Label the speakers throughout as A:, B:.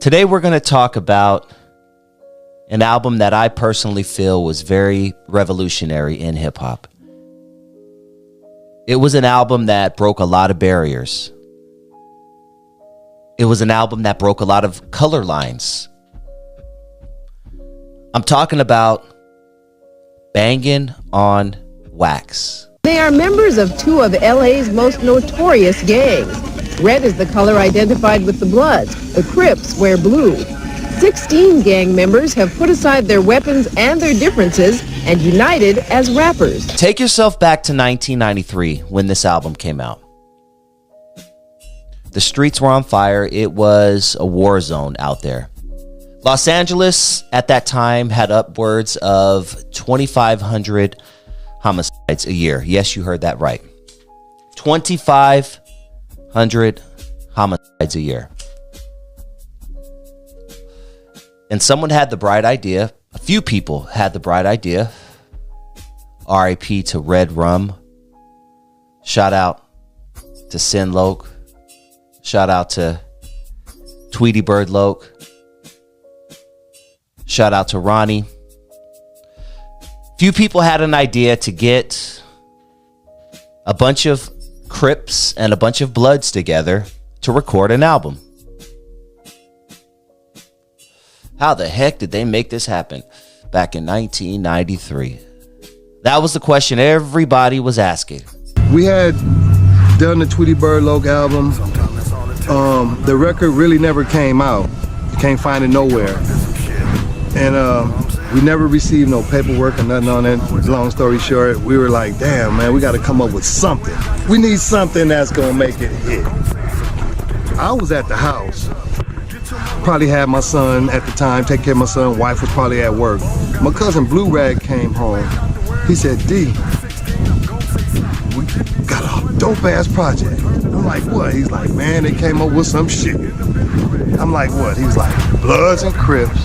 A: Today we're going to talk about an album that I personally feel was very revolutionary in hip-hop. It was an album that broke a lot of barriers. It was an album that broke a lot of color lines. I'm talking about BANGlN on Wax.
B: They are members of two of LA's most notorious gangs. Red is the color identified with the Bloods. The Crips wear blue. 16 gang members have put aside their weapons and their differences and united as rappers.
A: Take yourself back to 1993 when this album came out. The streets were on fire. It was a war zone out there. Los Angeles at that time had upwards of 2,500 homicides a year. Yes, you heard that right. 2,500 homicides a year. And someone had the bright idea, a few people had the bright idea, RIP to Red Rum, shout out to Sin Loke, shout out to Tweety Bird Loke, shout out to Ronnie. Few people had an idea to get a bunch of Crips and a bunch of Bloods together to record an album. How the heck did they make this happen back in 1993? That was the question everybody was asking.
C: We had done the Tweety Bird Loke album. The record really never came out. You can't find it nowhere. And we never received no paperwork or nothing on it. Long story short, we were like, damn, man, we got to come up with something. We need something that's going to make it hit. I was at the house. Probably had my son at the time, take care of my son. Wife was probably at work. My cousin Blue Rag came home. He said, D, we got a dope ass project. I'm like, what? He's like, man, they came up with some shit. I'm like, what? He's like, Bloods and Crips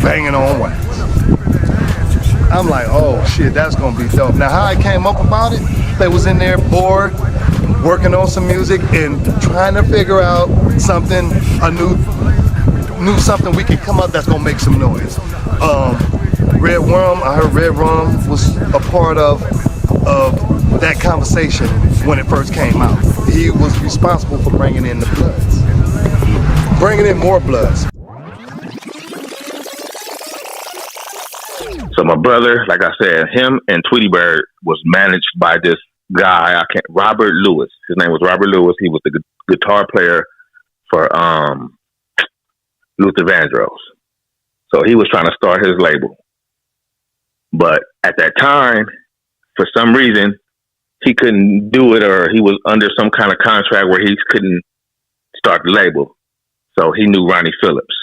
C: banging on wax. I'm like, oh shit, that's gonna be dope. Now how I came up about it, they was in there bored, working on some music and trying to figure out something, a new something we could come up that's gonna make some noise. Red Rum, I heard Red Rum was a part of that conversation when it first came out. He was responsible for bringing in the Bloods, bringing in more Bloods.
D: So my brother, like I said, him and Tweety Bird was managed by this guy, Robert Lewis. His name was Robert Lewis. He was the guitar player for Luther Vandross. So he was trying to start his label. But at that time, for some reason, he couldn't do it, or he was under some kind of contract where he couldn't start the label. So he knew Ronnie Phillips.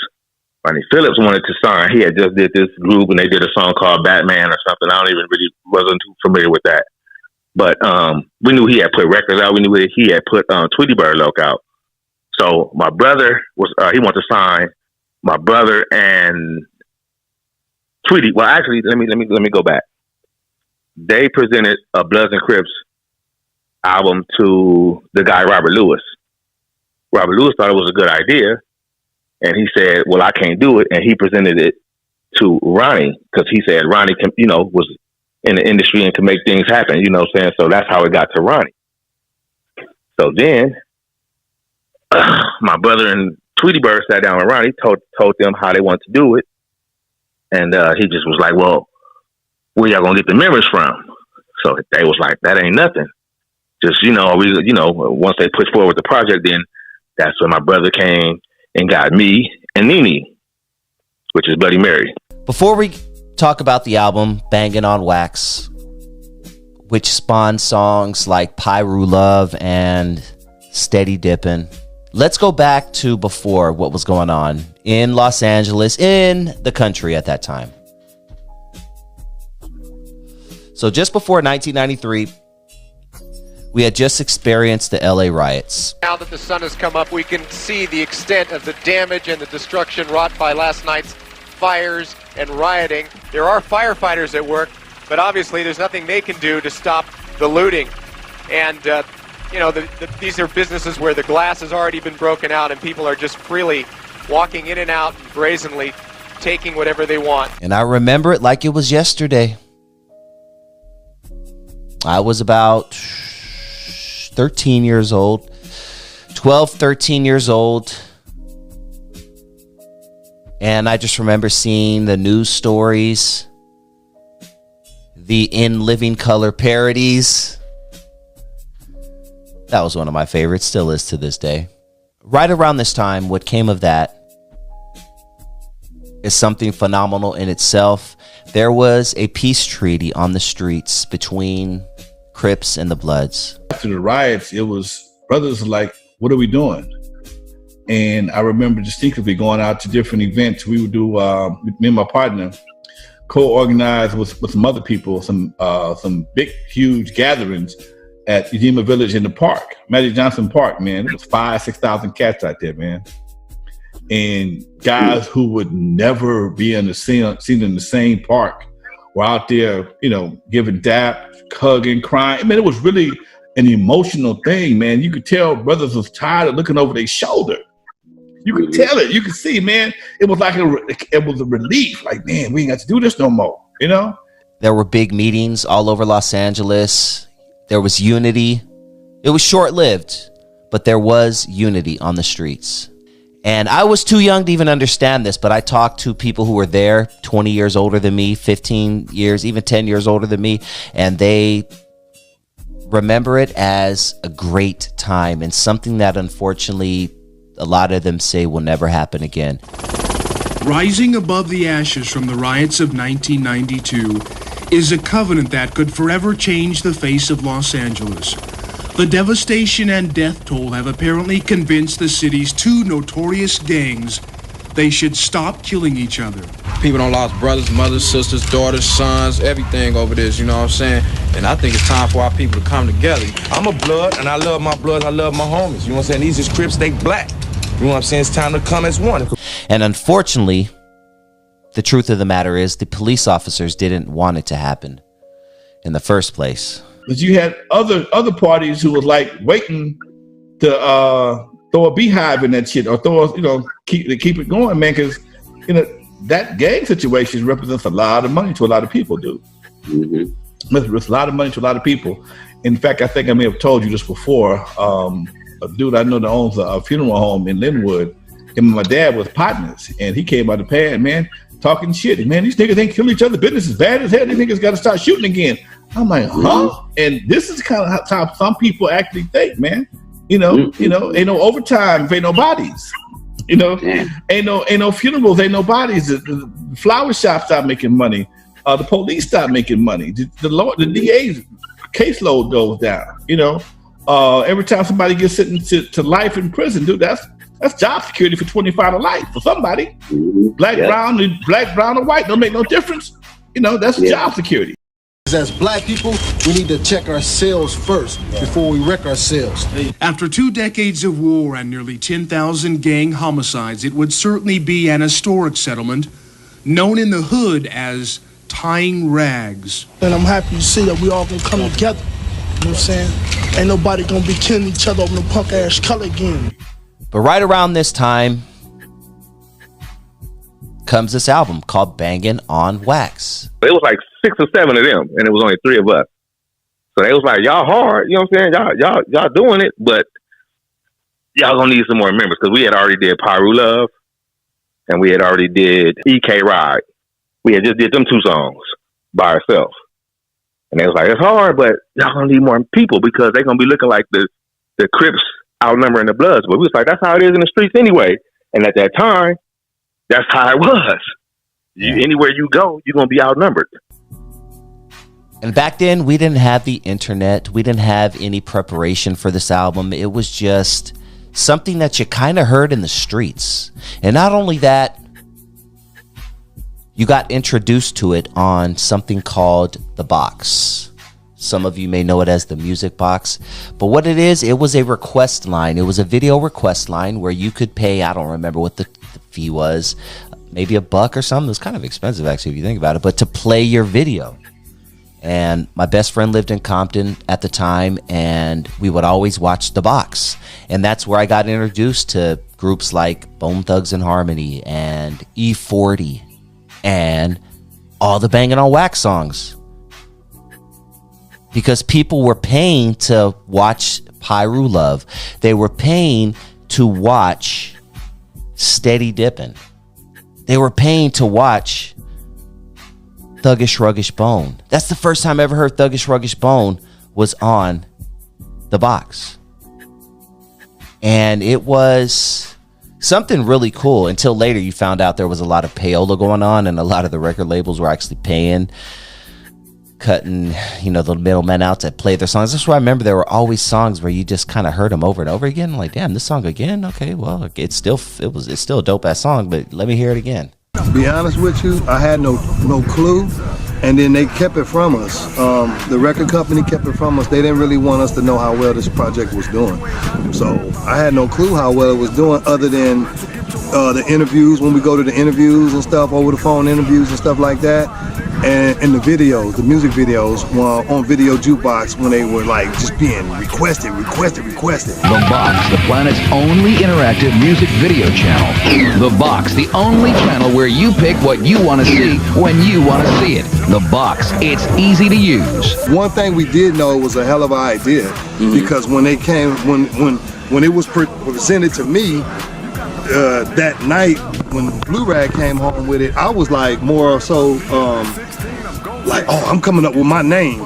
D: Ronnie Phillips wanted to sign. He had just did this group and they did a song called Batman or something. I wasn't too familiar with that. But we knew he had put records out. We knew he had put Tweety Bird Loke out. So my brother he wanted to sign my brother and Tweety. Well, actually, let me go back. They presented a Bloods and Crips album to the guy Robert Lewis. Robert Lewis thought it was a good idea. And he said, well, I can't do it. And he presented it to Ronnie because he said Ronnie was in the industry and could make things happen, you know what I'm saying? So that's how it got to Ronnie. So then my brother and Tweety Bird sat down with Ronnie, told them how they wanted to do it. And he just was like, well, where y'all gonna get the members from? So they was like, that ain't nothing. Just, once they pushed forward the project, then that's when my brother came and got me and Nene, which is Bloody Mary.
A: Before we talk about the album BANGlN on Wax, which spawned songs like Pyru Love and Steady Dippin', let's go back to before what was going on in Los Angeles, in the country at that time. So just before 1993, we had just experienced the LA riots.
E: Now that the sun has come up, we can see the extent of the damage and the destruction wrought by last night's fires and rioting. There are firefighters at work, but obviously there's nothing they can do to stop the looting. And, these are businesses where the glass has already been broken out and people are just freely walking in and out and brazenly taking whatever they want.
A: And I remember it like it was yesterday. I was about 13 years old, 12, 13 years old. And I just remember seeing the news stories, the In Living Color parodies. That was one of my favorites, still is to this day. Right around this time, what came of that is something phenomenal in itself. There was a peace treaty on the streets between Crips and the Bloods.
F: After the riots, it was brothers like, what are we doing? And I remember distinctly going out to different events. We would do, me and my partner, co-organized with some other people, some big, huge gatherings at Udema Village in the park, Magic Johnson Park, man. It was 5,000-6,000 cats out there, man. And guys who would never be seen in the same park were out there, giving dap, hugging, crying. I mean, it was really an emotional thing, man. You could tell brothers was tired of looking over their shoulder. You could tell it. You could see, man. It was like it was a relief. Like, man, we ain't got to do this no more.
A: There were big meetings all over Los Angeles. There was unity. It was short-lived, but there was unity on the streets. And I was too young to even understand this, but I talked to people who were there 20 years older than me, 15 years, even 10 years older than me, and they remember it as a great time and something that unfortunately a lot of them say will never happen again.
G: Rising above the ashes from the riots of 1992 is a covenant that could forever change the face of Los Angeles. The devastation and death toll have apparently convinced the city's two notorious gangs they should stop killing each other.
H: People don't lost brothers, mothers, sisters, daughters, sons, everything over this, you know what I'm saying? And I think it's time for our people to come together. I'm a blood, and I love my bloods, I love my homies. You know what I'm saying? These is Crips, they black. You know what I'm saying? It's time to come as one.
A: And unfortunately, the truth of the matter is the police officers didn't want it to happen in the first place.
F: But you had other parties who was like waiting to throw a beehive in that shit or keep it going, man, because that gang situation represents a lot of money to a lot of people, dude. Mm-hmm. It's a lot of money to a lot of people. In fact, I think I may have told you this before. A dude I know that owns a funeral home in Linwood, him and my dad was partners, and he came out the pad, man, talking shit. Man, these niggas ain't kill each other. Business is bad as hell. These niggas got to start shooting again. I'm like, huh? And this is kind of how some people actually think, man. Ain't no overtime, ain't no bodies. Ain't no funerals, ain't no bodies. The flower shops stop making money. The police stop making money. The DA's caseload goes down. Every time somebody gets sentenced to life in prison, dude, that's job security for 25 to life for somebody. Black, brown, or white don't make no difference. That's job security.
I: As black people, we need to check ourselves first before we wreck ourselves.
G: After 2 decades of war and nearly 10,000 gang homicides, it would certainly be an historic settlement known in the hood as tying rags.
I: And I'm happy to see that we all gonna come together. You know what I'm saying? Ain't nobody gonna be killing each other over the punk ass color game.
A: But right around this time comes this album called Bangin' on Wax.
D: It was like 6 or 7 of them, and it was only 3 of us. So they was like, y'all hard, you know what I'm saying? Y'all doing it, but y'all gonna need some more members, because we had already did Pyru Love, and we had already did EK Ride. We had just did them 2 songs by ourselves. And they was like, it's hard, but y'all gonna need more people, because they gonna be looking like the Crips outnumbering the Bloods. But we was like, that's how it is in the streets anyway. And at that time, that's how it was. Anywhere you go, you're going to be outnumbered.
A: And back then, we didn't have the internet. We didn't have any preparation for this album. It was just something that you kind of heard in the streets. And not only that, you got introduced to it on something called The Box. Some of you may know it as the Music Box. But what it is, it was a request line. It was a video request line where you could pay, I don't remember what the fee was, maybe $1 or something. It was kind of expensive, actually, if you think about it, but to play your video. And my best friend lived in Compton at the time, and we would always watch The Box. And that's where I got introduced to groups like Bone Thugs and Harmony and E40 and all the Bangin' on Wax songs. Because people were paying to watch Pyru Love. They were paying to watch Steady Dippin'. They were paying to watch Thuggish Ruggish Bone. That's the first time I ever heard Thuggish Ruggish Bone was on the box. And it was something really cool until later you found out there was a lot of payola going on and a lot of the record labels were actually paying, cutting, you know, the middlemen out to play their songs. That's why I remember there were always songs where you just kind of heard them over and over again. Like, damn, this song again? Okay, well, it's still a dope ass song, but let me hear it again.
C: To be honest with you, I had no clue, and then they kept it from us. The record company kept it from us. They didn't really want us to know how well this project was doing. So I had no clue how well it was doing, other than the interviews, when we go to the interviews and stuff, over the phone interviews and stuff like that, and the videos, the music videos on Video Jukebox, when they were like just being requested.
J: The Box, the planet's only interactive music video channel. The Box, the only channel where you pick what you want to see when you want to see it. The Box, it's easy to use.
C: One thing we did know was a hell of an idea, because when they came, when it was presented to me that night, when Blue Rag came home with it, I was like more so like, oh, I'm coming up with my name.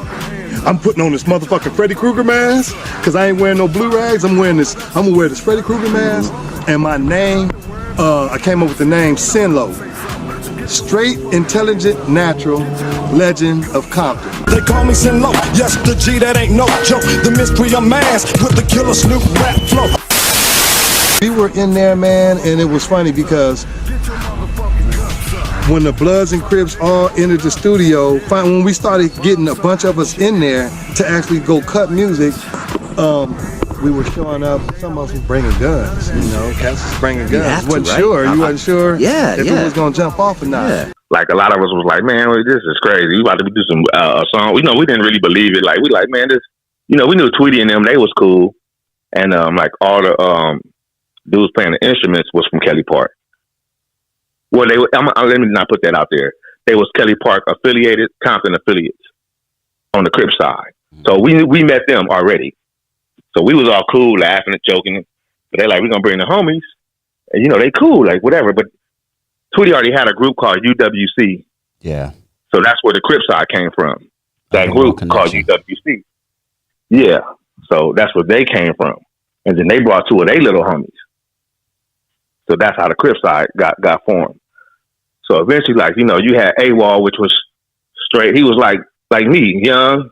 C: I'm putting on this motherfucking Freddy Krueger mask, because I ain't wearing no blue rags. I'm gonna wear this Freddy Krueger mask, and my name, I came up with the name Sinlo. Straight, intelligent, natural, legend of Compton.
K: They call me Sinlo, yes, the G, that ain't no joke. The mystery of mass with the killer Snoop rap flow.
C: We were in there, man, and it was funny because when the Bloods and Crips all entered the studio, when we started getting a bunch of us in there to actually go cut music, we were showing up. Some of us was bringing guns, you know. Cats was bringing guns. You wasn't sure if it was gonna jump off or not.
D: Yeah. Like a lot of us was like, man, this is crazy. We about to do some song. We didn't really believe it. Like we like, man, this. We knew Tweety and them. They was cool, and like all the dudes playing the instruments was from Kelly Park. Well, let me not put that out there. They was Kelly Park affiliated, Compton affiliates on the Crip side. So we met them already. So we was all cool, laughing and joking. But they like, we're gonna bring the homies, and they cool, like whatever. But Tweety already had a group called UWC.
A: Yeah.
D: So that's where the Crip side came from. That group called UWC. Yeah. So that's where they came from, and then they brought two of their little homies. So that's how the Crip side got formed. So eventually, like, you had AWOL, which was straight. He was like me, young,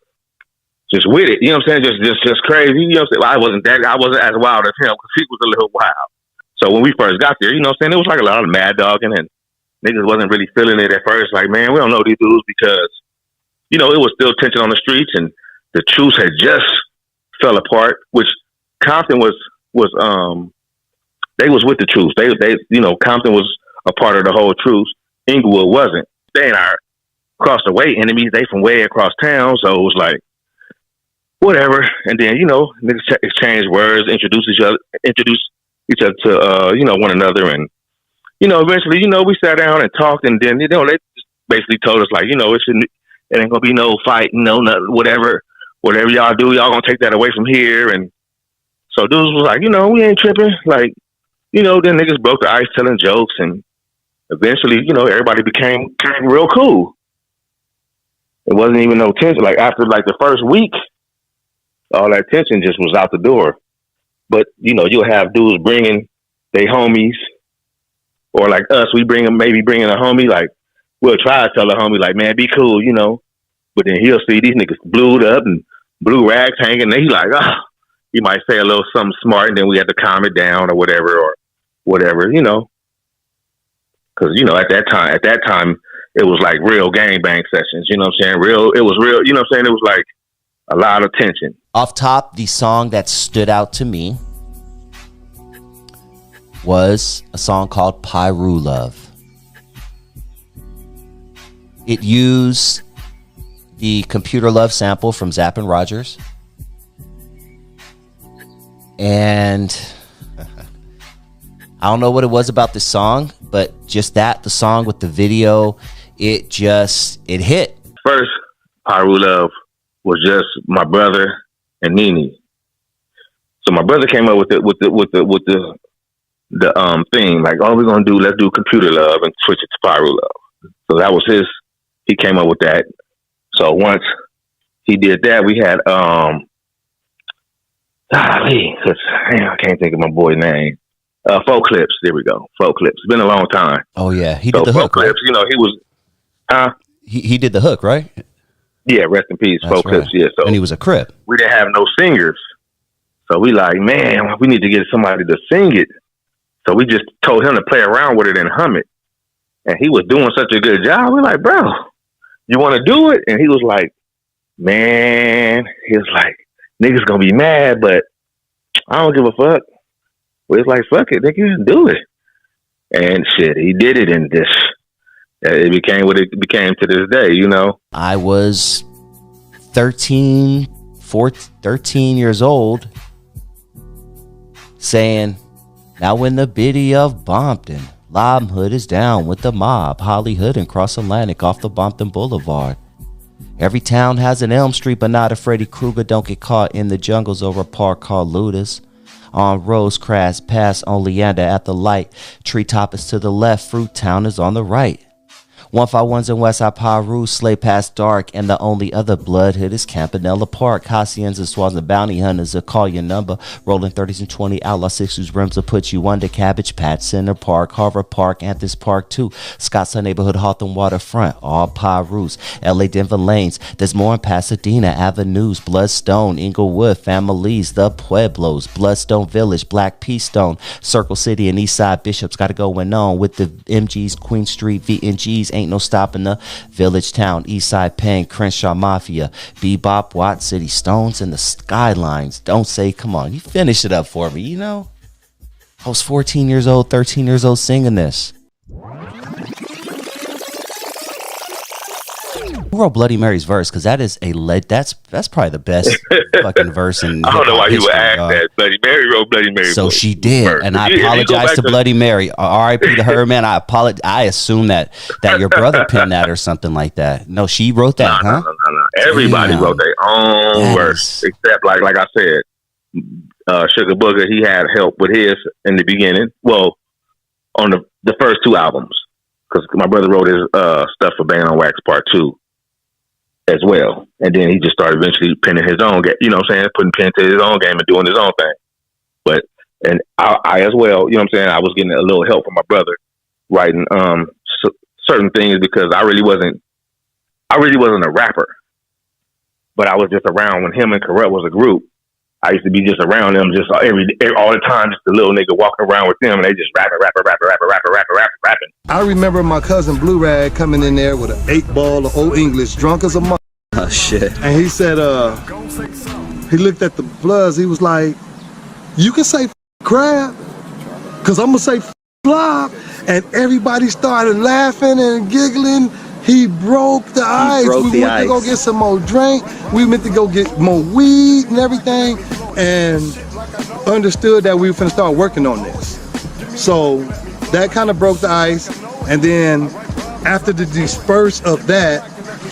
D: just with it. You know what I'm saying? Just crazy. You know what I'm saying? I wasn't as wild as him because he was a little wild. So when we first got there, you know what I'm saying? It was like a lot of mad dogging, and niggas wasn't really feeling it at first. Like, man, we don't know these dudes because, it was still tension on the streets, and the truce had just fell apart, which Compton was they was with the truce. They Compton was a part of the whole truce. Inglewood wasn't. They ain't our across the way enemies. They from way across town. So it was like, whatever. And then, niggas exchange words, introduce each other to, one another. And, eventually, we sat down and talked, and then, they just basically told us like, it ain't gonna be no fight, whatever y'all do, y'all gonna take that away from here. And so dudes was like, we ain't tripping. Like, then niggas broke the ice telling jokes, and eventually, everybody became real cool. It wasn't even no tension. Like after like the first week, all that tension just was out the door. But you'll have dudes bringing they homies, or like us, we bringing a homie. Like we'll try to tell a homie like, man, be cool, But then he'll see these niggas blued up and blue rags hanging, and he's like, he might say a little something smart, and then we have to calm it down or whatever. Because at that time it was like real gangbang sessions. You know what I'm saying? It was real. You know what I'm saying? It was like a lot of tension.
A: Off top, the song that stood out to me was a song called Pyru Love. It used the Computer Love sample from Zapp and Rogers. And I don't know what it was about this song, but just the song with the video, it hit.
D: First, Pyru Love was just my brother and Nene. So my brother came up with the theme, like, oh, let's do Computer Love and switch it to Pyru Love. So that was he came up with that. So once he did that, we had I can't think of my boy's name. Folk Clips. There we go. Folk Clips. It's been a long time.
A: Oh yeah, he did the hook.
D: Clips, right? He was.
A: He did the hook, right?
D: Yeah, rest in peace, Folk Clips. Yeah, so
A: and he was a Crip.
D: We didn't have no singers, so we like, man, we need to get somebody to sing it. So we just told him to play around with it and hum it, and he was doing such a good job. We're like, bro, you want to do it? And he was like, man, niggas gonna be mad, but I don't give a fuck. It's like, fuck it, nigga, just do it. And shit, he did it, and it became what it became to this day, you know?
A: I was 13 years old, saying, now in the biddy of Bompton, Lob Hood is down with the mob, Hollywood and Cross Atlantic off the Bompton Boulevard. Every town has an Elm Street, but not a Freddy Krueger. Don't get caught in the jungles over a park called Ludus. On Rosecrest, past on Leander at the light. Treetop is to the left, Fruit Town is on the right. 151's in Westside Pyru, Slay past dark, and the only other bloodhood is Campanella Park. Haciendas, Swans, and Bounty Hunters will call your number. Rolling 30s and 20, Outlaw 60s, rims will put you under. Cabbage Patch, Center Park, Harvard Park, Anthony's Park 2, Scottsdale Neighborhood, Hawthorne Waterfront, all Pyrus. LA Denver Lanes, there's more in Pasadena, Avenues, Bloodstone, Inglewood, Families, The Pueblos, Bloodstone Village, Black Peastone, Circle City, and Eastside Bishops. Got to going on with the MGs, Queen Street, VNGs, ain't no stopping the Village Town, Eastside Penn, Crenshaw Mafia, Bebop, Watt City, Stones, and the Skylines. Don't say, come on, you finish it up for me, you know? I was 14 years old, 13 years old singing this. Who wrote Bloody Mary's verse? Because that is that's probably the best fucking verse in
D: I don't know why you would ask that. Bloody Mary wrote Bloody Mary.
A: So she did, verse. And I apologize to Bloody Mary. R.I.P. to her, man. I apologize. I assume that your brother penned that or something like that. No, she wrote that, huh?
D: No. Everybody wrote their own verse, except like I said, Sugar Booger. He had help with his in the beginning. Well, on the first two albums, because my brother wrote his stuff for Bangin' on Wax Part 2. As well, and then he just started eventually penning his own game. You know what I'm saying? Putting pen to his own game and doing his own thing. But and I as well. You know what I'm saying? I was getting a little help from my brother writing certain things because I really wasn't a rapper, but I was just around when him and Corrupt was a group. I used to be just around them, just all the time, just a little nigga walking around with them, and they just rapping.
C: I remember my cousin Blue Rag coming in there with an 8-ball of Old English, drunk as a mother.
A: Oh shit!
C: And he said, he looked at the Bloods. He was like, "You can say crab, cause I'm gonna say flop," and everybody started laughing and giggling. He broke the ice. We went to go get some more drink. We meant to go get more weed and everything, and understood that we were finna start working on this. So that kind of broke the ice. And then after the disperse of that,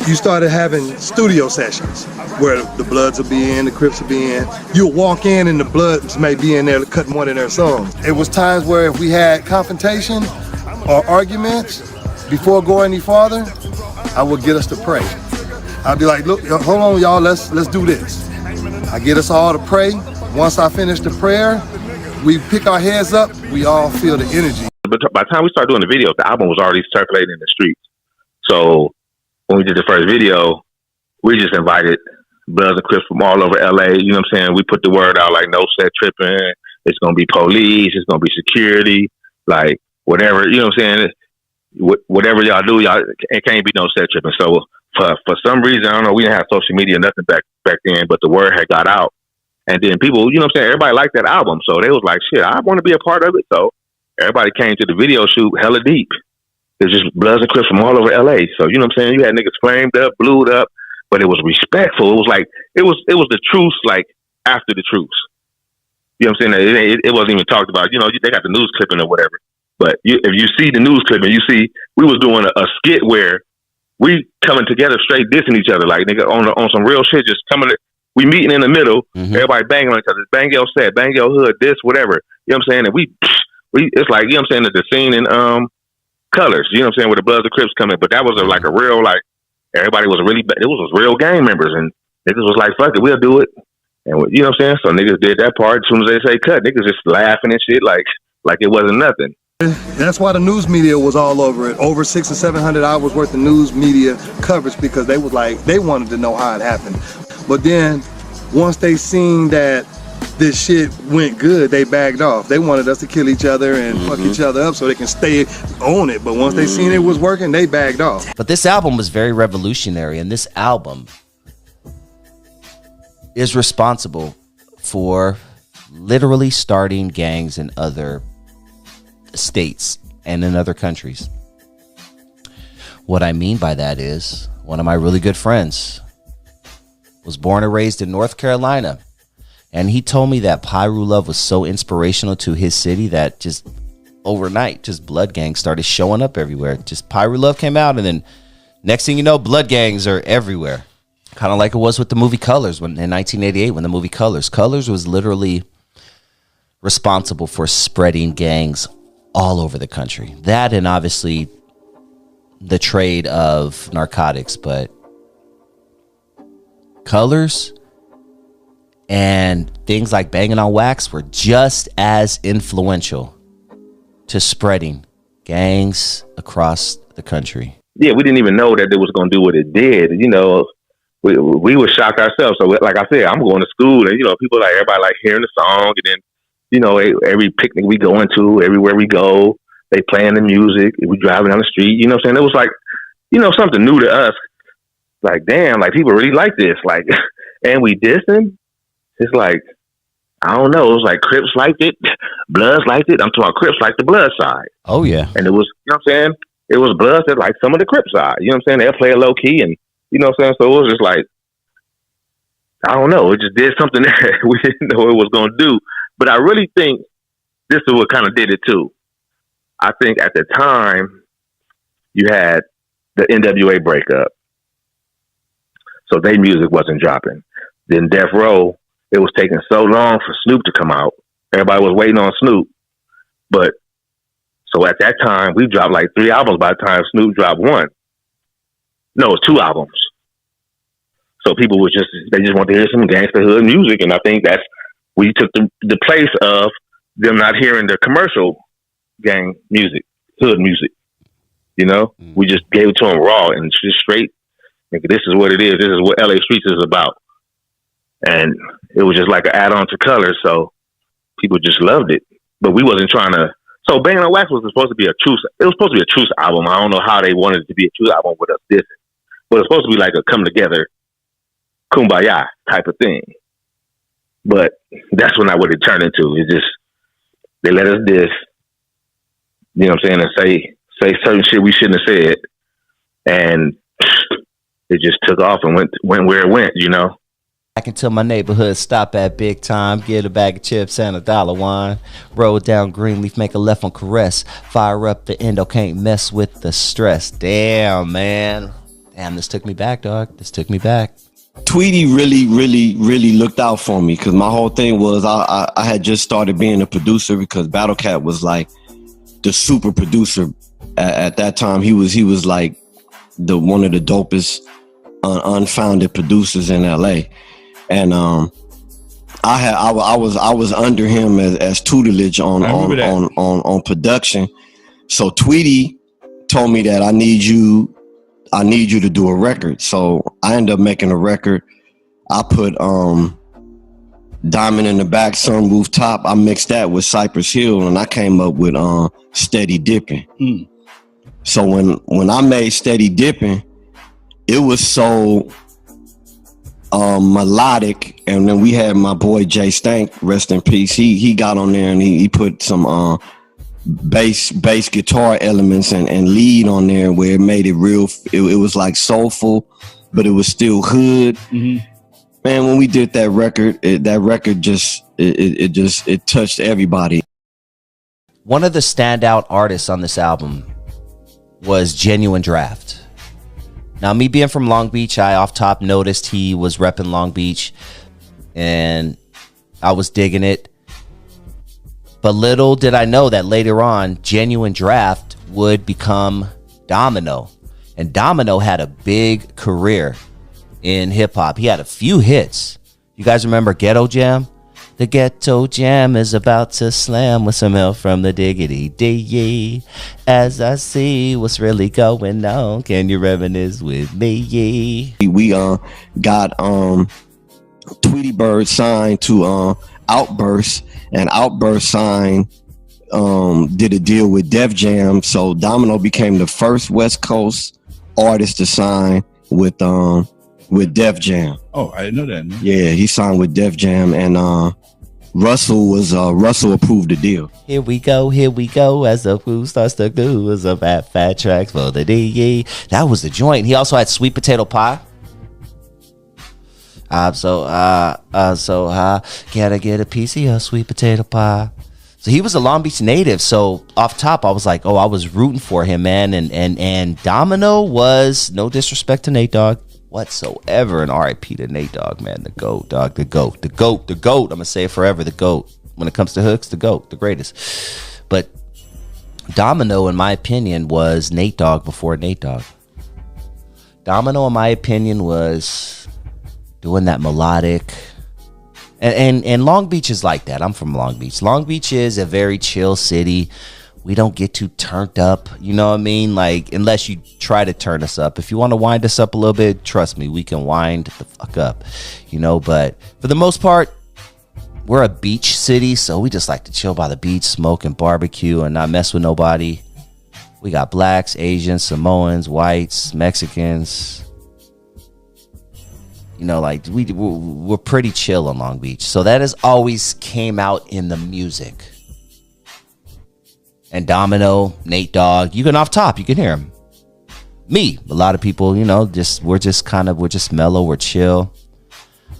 C: you started having studio sessions where the Bloods will be in, the Crips will be in. You'll walk in and the Bloods may be in there cutting one of their songs. It was times where if we had confrontation or arguments, before going any farther, I would get us to pray. I'd be like, look, hold on, y'all, let's do this. I get us all to pray. Once I finish the prayer, we pick our heads up, we all feel the energy.
D: But by the time we started doing the video, the album was already circulating in the streets. So when we did the first video, we just invited Bloods and Crips from all over LA. You know what I'm saying? We put the word out like no set tripping. It's going to be police. It's going to be security. Like whatever, you know what I'm saying? Whatever y'all do, y'all, it can't be no set tripping. So for some reason, I don't know, we didn't have social media, nothing back then, but the word had got out. And then people, you know what I'm saying, everybody liked that album. So they was like, shit, I want to be a part of it. So everybody came to the video shoot hella deep. There's just Bloods and Crips from all over LA. So, you know what I'm saying? You had niggas flamed up, blued up, but it was respectful. It was like, it was the truth, like after the truth. You know what I'm saying? It wasn't even talked about. You know, they got the news clipping or whatever. But if you see the news clipping, you see we was doing a skit where we coming together straight dissing each other, like nigga on some real shit, just coming. We meeting in the middle, everybody banging on each other. Bang your set, bang your hood, this, whatever. You know what I'm saying? And we it's like, you know what I'm saying, the scene in Colors, you know what I'm saying, where the Bloods and Crips come in. But that was like a real, like, everybody was really, it was real gang members, and niggas was like, fuck it, we'll do it. And you know what I'm saying? So niggas did that part. As soon as they say cut, niggas just laughing and shit like it wasn't nothing.
C: That's why the news media was all over it. Over 600 or 700 hours worth of news media coverage, because they was like, they wanted to know how it happened. But then once they seen that this shit went good, they bagged off. They wanted us to kill each other and fuck each other up so they can stay on it. But once they seen it was working, they bagged off.
A: But this album was very revolutionary, and this album is responsible for literally starting gangs in other states and in other countries. What I mean by that is, one of my really good friends was born and raised in North Carolina, and he told me that Pyru Love was so inspirational to his city that just overnight, just blood gangs started showing up everywhere. Just Pyru Love came out, and then next thing you know, blood gangs are everywhere. Kind of like it was with the movie Colors in 1988, when the movie Colors was literally responsible for spreading gangs all over the country. That, and obviously the trade of narcotics, but Colors and things like Bangin' on Wax were just as influential to spreading gangs across the country.
D: Yeah, we didn't even know that it was going to do what it did. You know, we were shocked ourselves. So like I said, I'm going to school, and, you know, people like, everybody like hearing the song, and then, you know, every picnic we go into, everywhere we go, they playing the music, we driving down the street, you know what I'm saying? It was like, you know, something new to us. Like, damn, like, people really like this. Like, and we dissing. It's like, I don't know. It was like Crips liked it, Bloods liked it. I'm talking about Crips like the Blood side.
A: Oh, yeah.
D: And it was, you know what I'm saying? It was Bloods that like some of the Crips side. You know what I'm saying? They'll play it low key, and, you know what I'm saying? So it was just like, I don't know. It just did something that we didn't know it was going to do. But I really think this is what kind of did it too. I think at the time you had the NWA breakup, so their music wasn't dropping. Then Death Row, it was taking so long for Snoop to come out. Everybody was waiting on Snoop. But so at that time, we dropped like 3 albums by the time Snoop dropped one. No, it was 2 albums. So people they just wanted to hear some gangsta hood music, and I think we took the place of them not hearing the commercial gang music, hood music. You know, we just gave it to them raw and just straight. Like, this is what it is. This is what LA Streets is about. And it was just like an add-on to Colors, so people just loved it. But we wasn't trying to. So Bangin' on Wax was supposed to be a truce. It was supposed to be a truce album. I don't know how they wanted it to be a truce album with us dissing, but it's supposed to be like a come together, kumbaya type of thing. But that's when what it turned into. It just, they let us diss, you know what I'm saying, and say certain shit we shouldn't have said, and it just took off and went where it went, you know.
A: Back into my neighborhood, stop at Big Time, get a bag of chips and $1 wine, roll down Greenleaf, make a left on Caress, fire up the endo, can't mess with the stress. Damn, man. Damn, this took me back, dog. This took me back.
L: Tweety really looked out for me, because my whole thing was I had just started being a producer, because Battle Cat was like the super producer at that time. He was like one of the dopest unfounded producers in LA, and I was under him as tutelage on production. So Tweety told me that I need you to do a record. So I ended up making a record. I put Diamond in the Back, Sunroof Top. I mixed that with Cypress Hill, and I came up with Steady Dippin'. So when I made Steady Dippin', it was so melodic. And then we had my boy Jay Stank, rest in peace. He got on there and he put some bass guitar elements and lead on there, where it made it real. It was like soulful, but it was still hood. Man, when we did that record, it touched everybody.
A: One of the standout artists on this album was Genuine Draft. Now, me being from Long Beach, I off top noticed he was repping Long Beach, and I was digging it. But little did I know that later on, Genuine Draft would become Domino. And Domino had a big career in hip-hop. He had a few hits. You guys remember Ghetto Jam? The Ghetto Jam is about to slam with some help from the Diggity D. As I see what's really going on, can you reminisce with me?
L: We got Tweety Bird signed to Outburst, and Outburst signed did a deal with Def Jam, so Domino became the first West Coast artist to sign with Def Jam.
F: Oh, I didn't know that. Man.
L: Yeah, he signed with Def Jam, and Russell approved the deal.
A: Here we go, as the food starts to glue, as a fat tracks for the D. That was the joint. He also had Sweet Potato Pie. I'm so high, gotta get a piece of your sweet potato pie. So he was a Long Beach native. So off top, I was like, oh, I was rooting for him, man. And Domino was, no disrespect to Nate Dogg whatsoever, and RIP to Nate Dogg, man. The GOAT, dog. The GOAT. I'm gonna say it forever. The GOAT. When it comes to hooks, the GOAT, the greatest. But Domino, in my opinion, was Nate Dogg before Nate Dogg. Domino, in my opinion, was doing that melodic, and Long Beach is like that. I'm from Long Beach. Long Beach is a very chill city. We don't get too turned up, you know what I mean? Like, unless you try to turn us up. If you want to wind us up a little bit, trust me, we can wind the fuck up, you know. But for the most part, we're a beach city, so we just like to chill by the beach, smoke and barbecue, and not mess with nobody. We got blacks, Asians, Samoans, whites, Mexicans. You know, like we're pretty chill in Long Beach. So that has always came out in the music. And Domino, Nate Dogg, you can off top, you can hear him. Me, a lot of people, you know, we're just mellow, we're chill.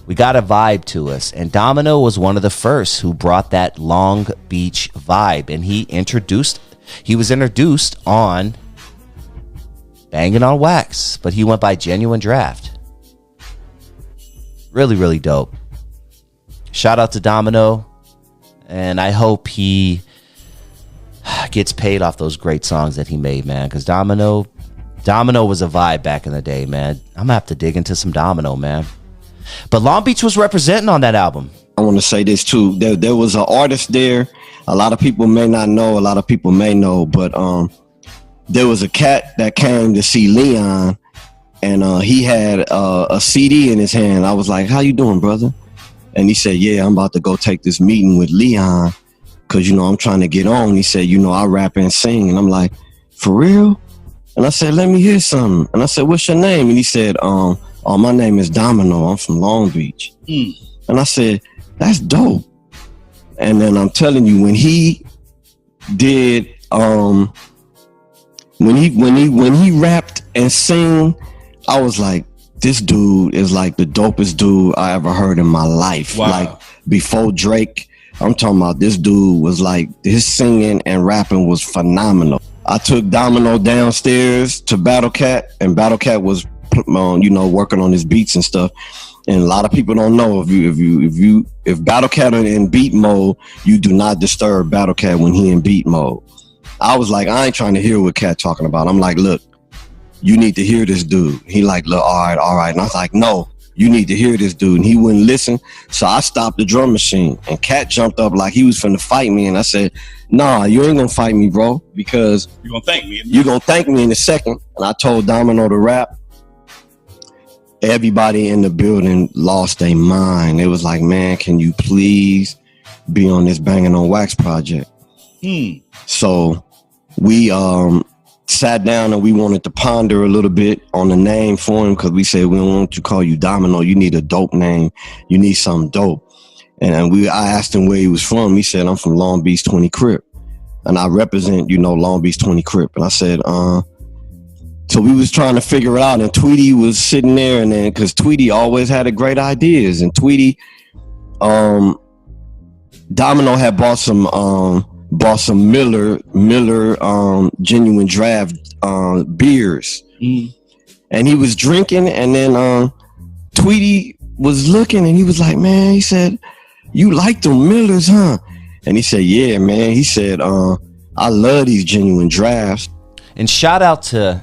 A: We got a vibe to us. And Domino was one of the first who brought that Long Beach vibe. And he was introduced on Bangin' on Wax, but he went by Genuine Draft. Really, really dope. Shout out to Domino, and I hope he gets paid off those great songs that he made, man, because Domino was a vibe back in the day, man. I'm gonna have to dig into some Domino, man. But Long Beach was representing on that album.
L: I want to say this too. There was an artist there. A lot of people may not know, a lot of people may know, but there was a cat that came to see Leon, and he had a CD in his hand. I was like, how you doing, brother? And he said, yeah, I'm about to go take this meeting with Leon because, you know, I'm trying to get on. He said, you know, I rap and sing. And I'm like, for real? And I said, let me hear something. And I said, what's your name? And he said, oh, my name is Domino. I'm from Long Beach. And I said, that's dope. And then I'm telling you, when he did, when he rapped and sang, I was like, this dude is like the dopest dude I ever heard in my life.
F: Wow.
L: Like before Drake, I'm talking about this dude was like, his singing and rapping was phenomenal. I took Domino downstairs to Battle Cat, and Battle Cat was, you know, working on his beats and stuff. And a lot of people don't know if Battle Cat are in beat mode, you do not disturb Battle Cat when he in beat mode. I was like, I ain't trying to hear what Cat talking about. I'm like, look, you need to hear this dude. He like, look, all right. And I was like, no, you need to hear this dude. And he wouldn't listen. So I stopped the drum machine, and Cat jumped up like he was finna fight me. And I said, nah, you ain't gonna fight me, bro, because
F: you're gonna thank me.
L: You're gonna thank me in a second. And I told Domino to rap. Everybody in the building lost their mind. It was like, man, can you please be on this Bangin' on Wax project? So we sat down and we wanted to ponder a little bit on the name for him, because we said, we don't want to call you Domino. You need a dope name. You need something dope. And I asked him where he was from. He said, I'm from Long Beach 20 Crip. And I represent, you know, Long Beach 20 Crip. And I said, so we was trying to figure it out, and Tweety was sitting there, and then because Tweety always had great ideas, and Tweety Domino had bought some Miller genuine draft beers, and he was drinking, and then Tweety was looking, and he was like, man, he said, you like them Millers, huh? And he said, yeah, man. He said, I love these genuine drafts.
A: And shout out to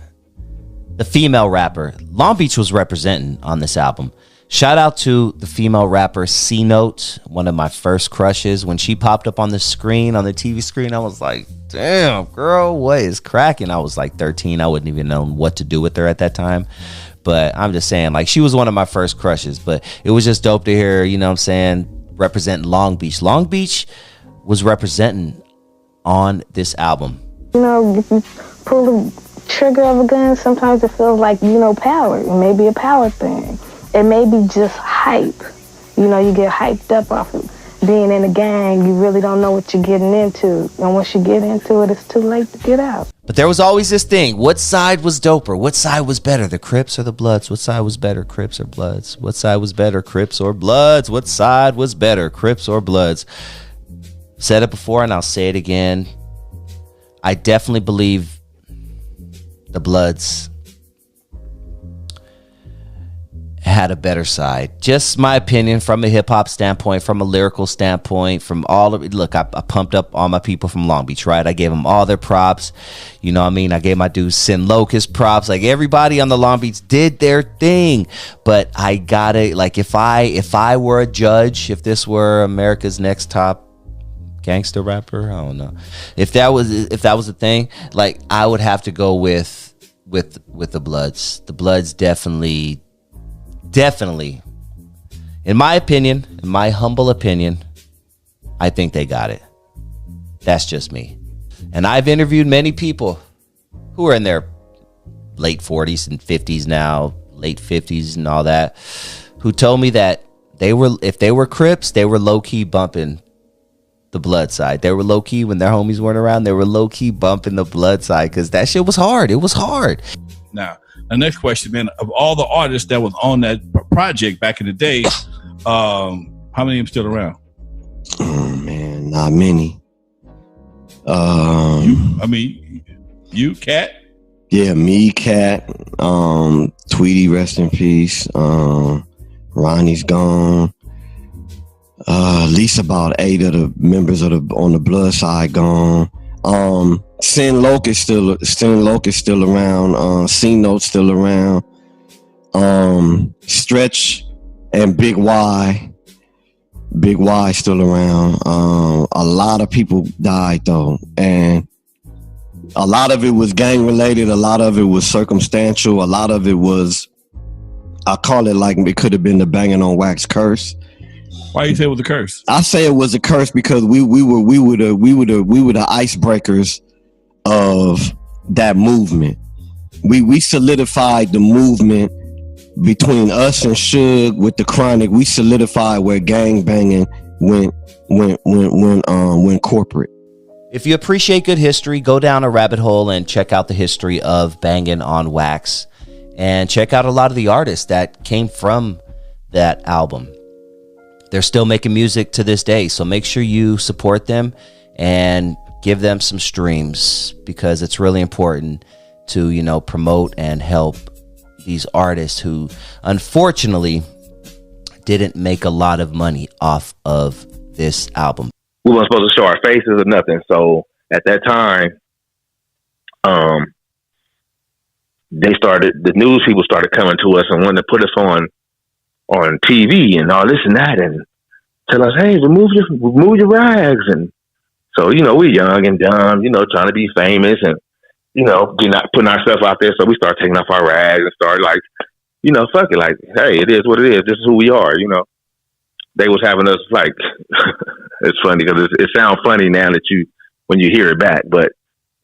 A: the female rapper. Long Beach was representing on this album. Shout out to the female rapper C Note, one of my first crushes. When she popped up on the screen, on the TV screen, I was like, damn, girl, what is cracking? I was like 13. I wouldn't even know what to do with her at that time. But I'm just saying, like, she was one of my first crushes. But it was just dope to hear, you know what I'm saying, representing Long Beach. Long Beach was representing on this album.
M: You know, if you pull the trigger of a gun, sometimes it feels like, you know, power. It may be a power thing. It may be just hype. You know, you get hyped up off of being in a gang. You really don't know what you're getting into. And once you get into it, it's too late to get out.
A: But there was always this thing. What side was doper? What side was better? The Crips or the Bloods? What side was better? Crips or Bloods? What side was better? Crips or Bloods? What side was better? Crips or Bloods? Said it before and I'll say it again. I definitely believe the Bloods had a better side. Just my opinion from a hip-hop standpoint, from a lyrical standpoint, from all of it. Look, I pumped up all my people from Long Beach, right? I gave them all their props. You know what I mean? I gave my dude Sin Locust props. Like, everybody on the Long Beach did their thing. But I gotta, like, if I were a judge, if this were America's Next Top Gangster Rapper, I don't know. If that was a thing, like, I would have to go with the Bloods. The Bloods definitely, in my opinion, in my humble opinion, I think they got it. That's just me. And I've interviewed many people who are in their late 40s and 50s now, late 50s and all that, who told me that if they were Crips, they were low-key bumping the Blood side. They were low-key when their homies weren't around. They were low-key bumping the Blood side because that shit was hard. It was hard.
F: Now, the next question, man, of all the artists that was on that project back in the day, how many of them still around?
L: Oh, man, not many.
F: You, Cat?
L: Yeah, me, Cat, Tweety, rest in peace. Ronnie's gone. At least about 8 of the members on the Blood side gone. Sin Locust still around. C Note still around. Stretch and Big Y still around. A lot of people died though, and a lot of it was gang related. A lot of it was circumstantial. A lot of it was, I call it like it could have been the Banging on Wax curse.
F: Why you say it was a curse?
L: I say it was a curse because we were the icebreakers of that movement. We solidified the movement between us and Suge with the Chronic. We solidified where gang banging went corporate.
A: If you appreciate good history, go down a rabbit hole and check out the history of Bangin' on Wax, and check out a lot of the artists that came from that album. They're still making music to this day, so make sure you support them and give them some streams, because it's really important to, you know, promote and help these artists who unfortunately didn't make a lot of money off of this album.
D: We weren't supposed to show our faces or nothing, so at that time, the news people started coming to us and wanted to put us on TV and all this and that, and tell us, hey, remove your rags. And so, you know, we're young and dumb, you know, trying to be famous and, you know, not putting ourselves out there. So we start taking off our rags and start like, you know, fuck it, like, hey, it is what it is. This is who we are, you know. They was having us like, it's funny because it sounds funny now when you hear it back, but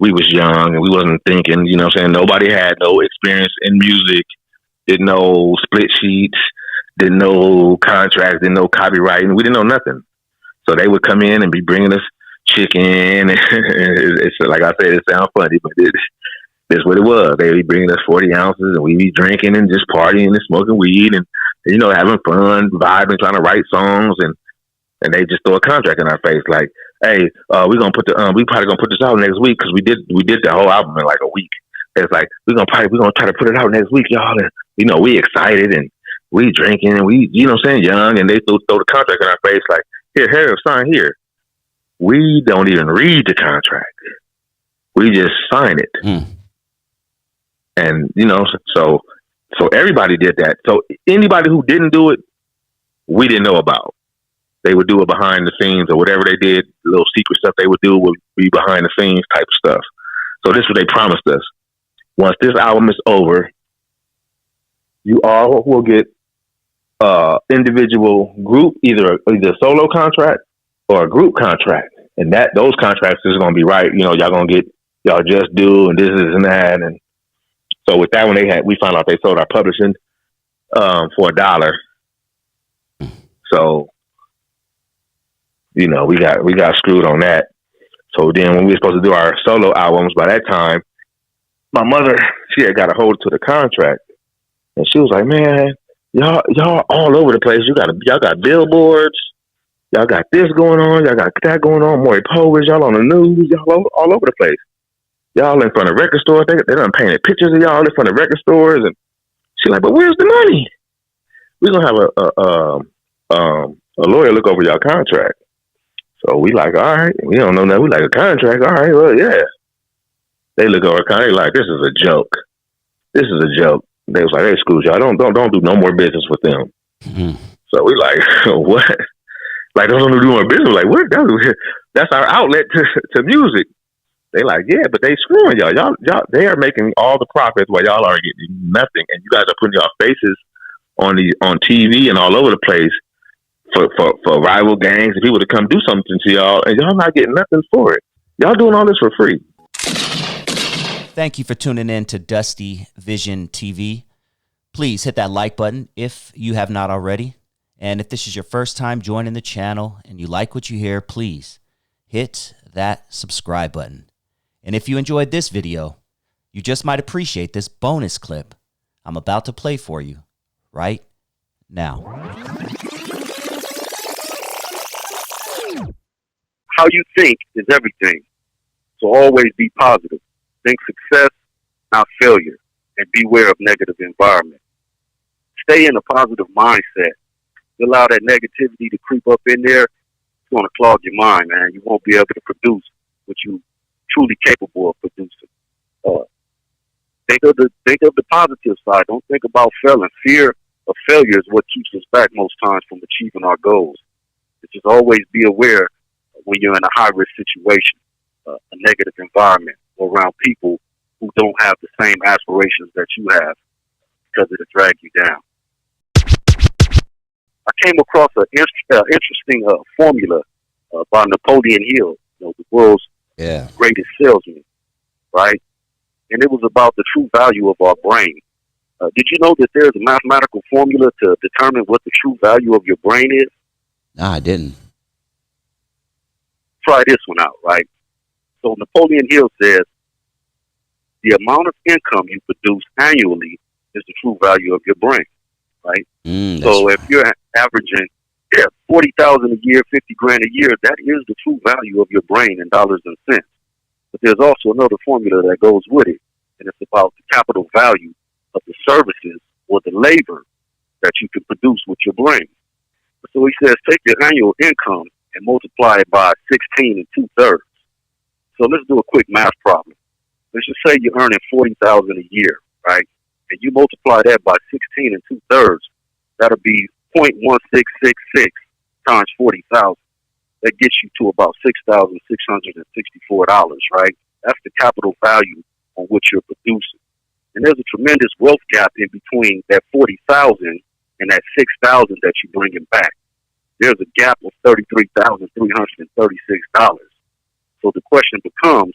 D: we was young and we wasn't thinking, you know what I'm saying? Nobody had no experience in music, didn't know split sheets, didn't know contracts, didn't know copywriting. We didn't know nothing. So they would come in and be bringing us chicken. It's like I said, it sounds funny, but that's what it was. They would be bringing us 40 ounces and we'd be drinking and just partying and smoking weed and, you know, having fun, vibing, trying to write songs. And and they just throw a contract in our face like, "Hey, we probably gonna put this out next week because we did the whole album in like a week." It's like we're gonna try to put it out next week, y'all. And, we excited and we drinking and we, young, and they throw the contract in our face like, "Here, sign here." We don't even read the contract. We just sign it. And, so everybody did that. So anybody who didn't do it, we didn't know about. They would do it behind the scenes or whatever they did. The little secret stuff they would do would be behind the scenes type of stuff. So this is what they promised us. Once this album is over, you all will get individual group, either a solo contract or a group contract. And those contracts is going to be right. Y'all going to get y'all just do and this and that. And so with that one, we found out they sold our publishing for $1. So, we got screwed on that. So then when we were supposed to do our solo albums, by that time, my mother, she had got a hold to the contract, and she was like, "Man, y'all all over the place. Y'all got billboards. Y'all got this going on. Y'all got that going on. Maury Povich, y'all on the news. Y'all all over the place. Y'all in front of record stores. They done painted pictures of y'all in front of record stores." And she's like, "But where's the money? We're gonna have a lawyer look over y'all contract." So we like, all right, we don't know nothing. We like a contract. All right, well, yeah. They look over our contract like, this is a joke. This is a joke. They was like, "Hey, screw y'all. Don't do no more business with them." So we like, what? Like, don't do more business. Like, what? That's our outlet to music. They like, yeah, but they screwing y'all. Y'all, they are making all the profits while y'all are getting nothing, and you guys are putting y'all faces on TV and all over the place for rival gangs and people to come do something to y'all, and y'all not getting nothing for it. Y'all doing all this for free.
A: Thank you for tuning in to Dusty Vision TV. Please hit that like button if you have not already. And if this is your first time joining the channel and you like what you hear, please hit that subscribe button. And if you enjoyed this video, you just might appreciate this bonus clip I'm about to play for you right now.
N: How you think is everything. So always be positive. Think success, not failure, and beware of negative environment. Stay in a positive mindset. You allow that negativity to creep up in there, it's going to clog your mind, man. You won't be able to produce what you truly capable of producing. Think of the positive side. Don't think about failing. Fear of failure is what keeps us back most times from achieving our goals. Just always be aware when you're in a high-risk situation, a negative environment, or around people who don't have the same aspirations that you have, because it'll drag you down. I came across an interesting formula by Napoleon Hill, the world's greatest salesman, right? And it was about the true value of our brain. Did you know that there's a mathematical formula to determine what the true value of your brain is?
A: No, I didn't.
N: Try this one out, right? So Napoleon Hill says, the amount of income you produce annually is the true value of your brain, right? So if you're averaging 40,000 a year, 50 grand a year, that is the true value of your brain in dollars and cents. But there's also another formula that goes with it, and it's about the capital value of the services or the labor that you can produce with your brain. So he says, take your annual income and multiply it by 16 2/3. So let's do a quick math problem. Let's just say you're earning 40,000 a year, right? And you multiply that by 16 2/3. That'll be 0.1666 times 40,000. That gets you to about $6,664, right? That's the capital value on what you're producing. And there's a tremendous wealth gap in between that 40,000 and that 6,000 that you're bringing back. There's a gap of $33,336. So the question becomes,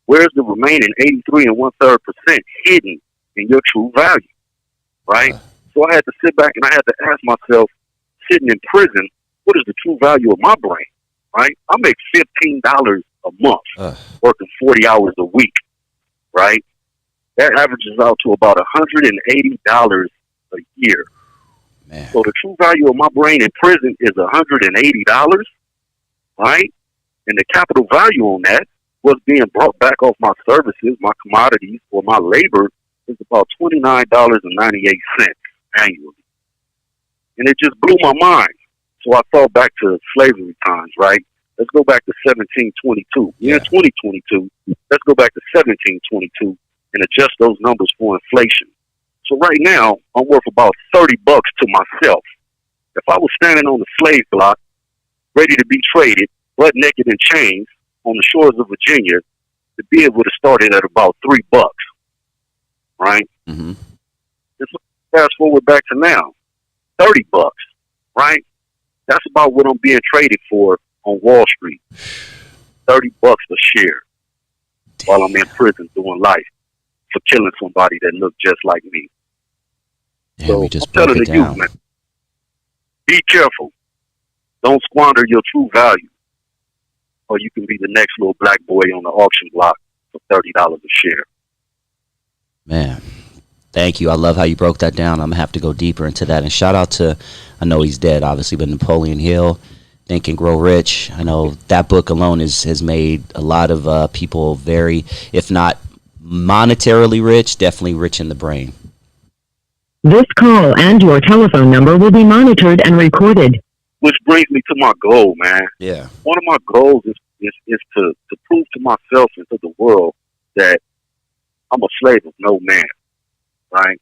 N: where's the remaining 83 1/3% hidden in your true value, right? So I had to sit back and I had to ask myself, sitting in prison, what is the true value of my brain, right? I make $15 a month, working 40 hours a week, right? That averages out to about $180 a year. Man. So the true value of my brain in prison is $180, right? And the capital value on that was being brought back off my services, my commodities, or my labor is about $29.98 annually. And it just blew my mind. So I thought back to slavery times, right? Let's go back to 1722. We're in 2022. Let's go back to 1722 and adjust those numbers for inflation. So right now, I'm worth about $30 to myself. If I was standing on the slave block, ready to be traded, butt naked in chains, on the shores of Virginia, the bid would have started at about $3, right?
A: Mm-hmm.
N: Just fast forward back to now, $30, right? That's about what I'm being traded for on Wall Street. $30 a share. Damn. While I'm in prison doing life for killing somebody that looked just like me.
A: Damn,
N: so
A: we just
N: I'm
A: broke
N: telling
A: it
N: the
A: down.
N: youth, man, be careful. Don't squander your true value, or you can be the next little black boy on the auction block for $30 a share.
A: Man, thank you. I love how you broke that down. I'm gonna have to go deeper into that. And shout out to, I know he's dead, obviously, but Napoleon Hill, Think and Grow Rich. I know that book alone has made a lot of people very, if not monetarily rich, definitely rich in the brain.
O: This call and your telephone number will be monitored and recorded.
N: Which brings me to my goal, man.
A: Yeah.
N: One of my goals is to prove to myself and to the world that I'm a slave of no man, right?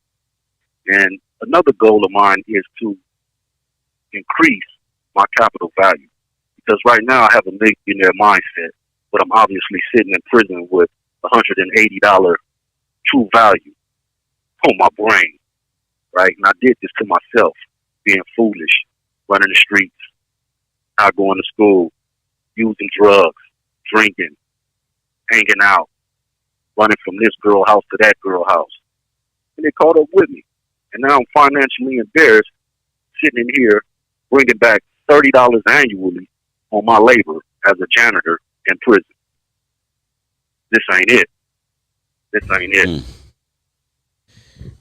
N: And another goal of mine is to increase my capital value. Because right now I have a millionaire mindset, but I'm obviously sitting in prison with $180 true value on my brain, right? And I did this to myself, being foolish, running the streets, not going to school, using drugs, drinking, hanging out, running from this girl house to that girl house. And they caught up with me. And now I'm financially embarrassed, sitting in here, bringing back $30 annually on my labor as a janitor in prison. This ain't it. This ain't it.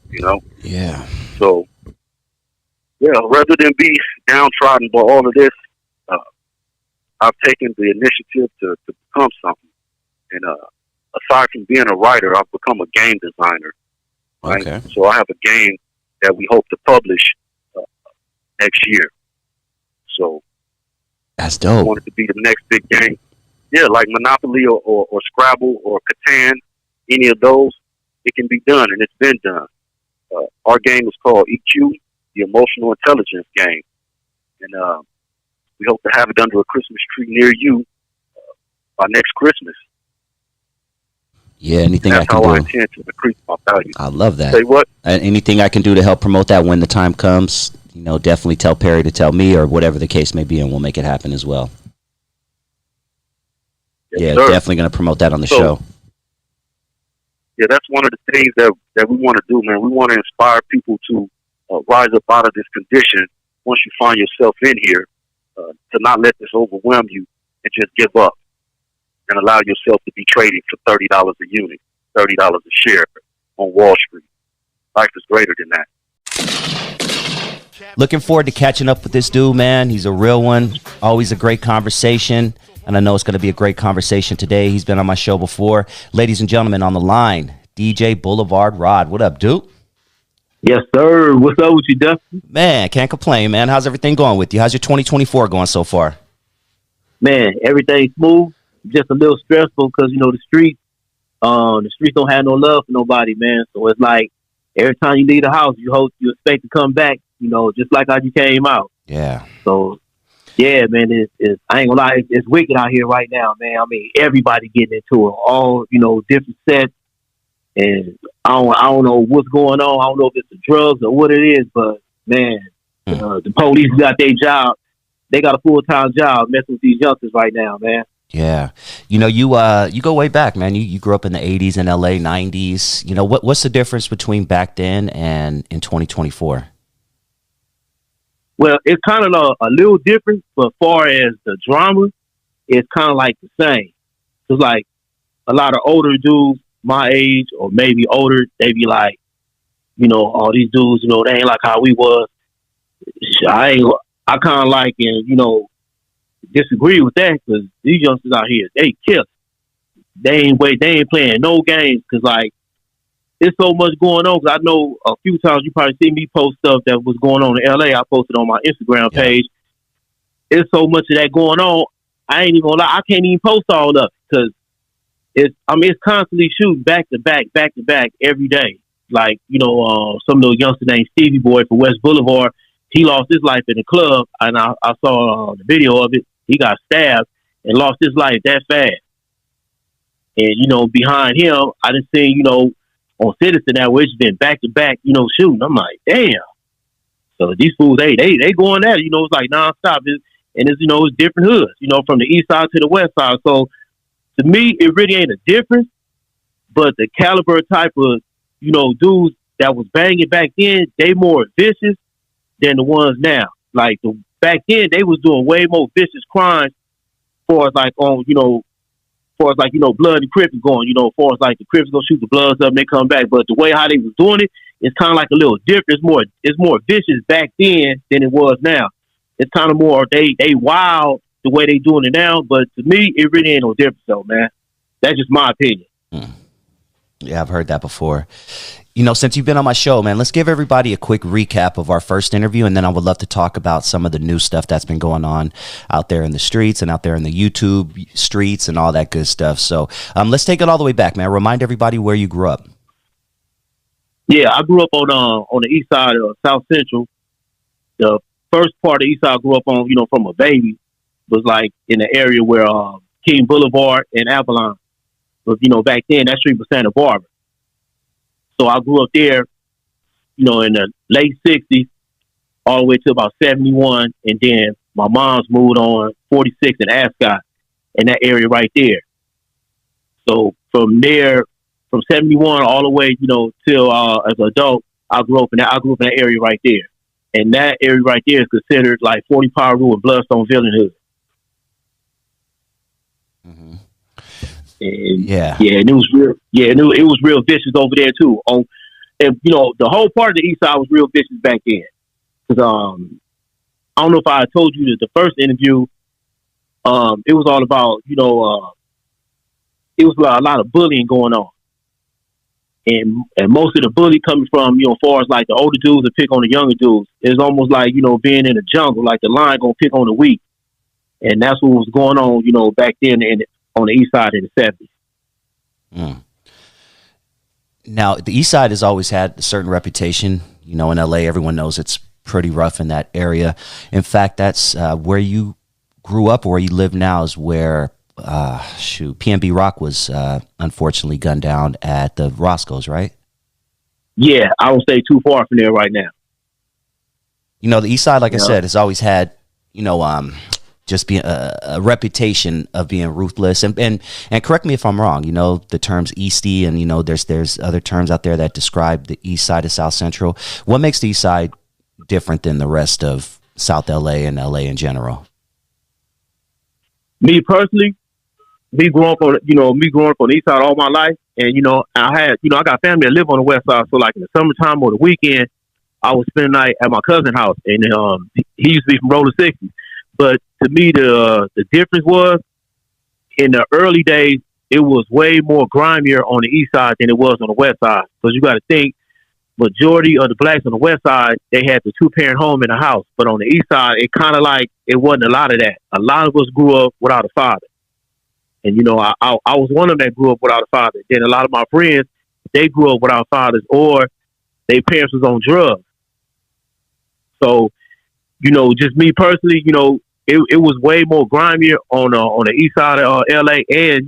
N: You know?
A: Yeah.
N: So, yeah, rather than be downtrodden by all of this, I've taken the initiative to become something. And aside from being a writer, I've become a game designer. Right?
A: Okay.
N: So I have a game that we hope to publish next year. So
A: that's dope.
N: I want it to be the next big game. Yeah, like Monopoly or Scrabble or Catan, any of those, it can be done, and it's been done. Our game is called EQ, the Emotional Intelligence Game. And we hope to have it under a Christmas tree near you by next Christmas.
A: Yeah, anything
N: That's
A: I can
N: how I
A: do.
N: intend to increase my value.
A: I love that.
N: Say what?
A: Anything I can do to help promote that when the time comes, you know, definitely tell Perry to tell me or whatever the case may be, and we'll make it happen as well.
N: Yes,
A: yeah,
N: sir.
A: definitely going to promote that on the show.
N: Yeah, that's one of the things that we want to do, man. We want to inspire people to rise up out of this condition once you find yourself in here, to not let this overwhelm you and just give up and allow yourself to be traded for $30 a unit, $30 a share on Wall Street. Life is greater than that.
A: Looking forward to catching up with this dude, man. He's a real one. Always a great conversation. And I know it's going to be a great conversation today. He's been on my show before. Ladies and gentlemen, on the line, DJ Boulevard Rod. What up, dude?
P: Yes, sir. What's up with you, Dusty?
A: Man, can't complain, man. How's everything going with you? How's your 2024 going so far?
P: Man, everything's smooth. Just a little stressful because, you know, the streets don't have no love for nobody, man. So it's like every time you leave the house, you expect to come back, you know, just like how you came out.
A: Yeah.
P: So, yeah, man, it's I ain't gonna lie, it's wicked out here right now, man. I mean, everybody getting into it, all, you know, different sets. And I don't know what's going on. I don't know if it's the drugs or what it is, but, man, the police got their job. They got a full-time job messing with these youngsters right now, man.
A: Yeah. You know, you go way back, man. You grew up in the 80s in LA, 90s. You know, what's the difference between back then and in 2024?
P: Well, it's kind of a little different, but as far as the drama, it's kind of like the same. It's like a lot of older dudes my age or maybe older, they be like, you know, all these dudes, you know, they ain't like how we was. I kind of like, and disagree with that, because these youngsters out here, they kill. They ain't playing no games, because like it's so much going on. Cause I know a few times you probably see me post stuff that was going on in LA. I posted on my Instagram page. It's so much of that going on. I ain't even gonna lie. I can't even post all of it, because it's constantly shooting back to back every day. Like, some of those youngsters named Stevie Boy from West Boulevard, he lost his life in the club, and I saw the video of it. He got stabbed and lost his life that fast. And, behind him, I done seen, on Citizen now, where it's been back to back, shooting. I'm like, damn. So these fools, they going at it, it's like nonstop. And it's, it's different hoods, from the east side to the west side. So to me, it really ain't a difference, but the caliber type of, dudes that was banging back then, they more vicious than the ones now. Like back then, they was doing way more vicious crimes, for as like blood and Crips going. For as like the Crips gonna shoot the Bloods up and they come back. But the way how they was doing it, it's kind of like a little different. It's more vicious back then than it was now. It's kind of more they wild the way they doing it now. But to me, it really ain't no difference though, man. That's just my opinion.
A: Yeah, I've heard that before. Since you've been on my show, man, let's give everybody a quick recap of our first interview, and then I would love to talk about some of the new stuff that's been going on out there in the streets and out there in the YouTube streets and all that good stuff. So let's take it all the way back, man. Remind everybody where you grew up.
P: Yeah, I grew up on the east side of South Central. The first part of the east side I grew up on, from a baby, was like in the area where King Boulevard and Avalon. But, back then, that street was Santa Barbara. So I grew up there, in the late 60s, all the way to about 71. And then my mom's moved on 46 in Ascot, in that area right there. So from there, from 71 all the way, till as an adult, I grew up in that area right there. And that area right there is considered like 40 Power Rule and Bloodstone Villain Hood.
A: Mm-hmm.
P: And and it was real. Yeah, and it was real vicious over there too. And the whole part of the east side was real vicious back then. Because I don't know if I told you that the first interview, it was all about it was a lot of bullying going on, and most of the bully coming from as far as like the older dudes that pick on the younger dudes. It's almost like being in the jungle, like the lion gonna pick on the weak, and that's what was going on back then on the east side in the 70s.
A: Now, the east side has always had a certain reputation. In LA, everyone knows it's pretty rough in that area. In fact, that's where you grew up, or where you live now, is where PNB Rock was unfortunately gunned down at the Roscoe's, right?
P: Yeah, I won't stay too far from there right now.
A: The east side, like I said, has always had, just being a reputation of being ruthless, and correct me if I'm wrong. The terms Eastie, and there's other terms out there that describe the east side of South Central. What makes the east side different than the rest of South LA and LA in general?
P: Me personally, me growing up on the east side all my life, and I got family that live on the west side. So like in the summertime or the weekend, I would spend the night at my cousin's house, and he used to be from Roller 60. But to me, the difference was, in the early days, it was way more grimier on the east side than it was on the west side. Because you got to think, majority of the blacks on the west side, they had the two-parent home in the house. But on the east side, it kind of like, it wasn't a lot of that. A lot of us grew up without a father. And, I was one of them that grew up without a father. Then a lot of my friends, they grew up without fathers, or their parents was on drugs. So, just me personally, it was way more grimier on the east side of LA, and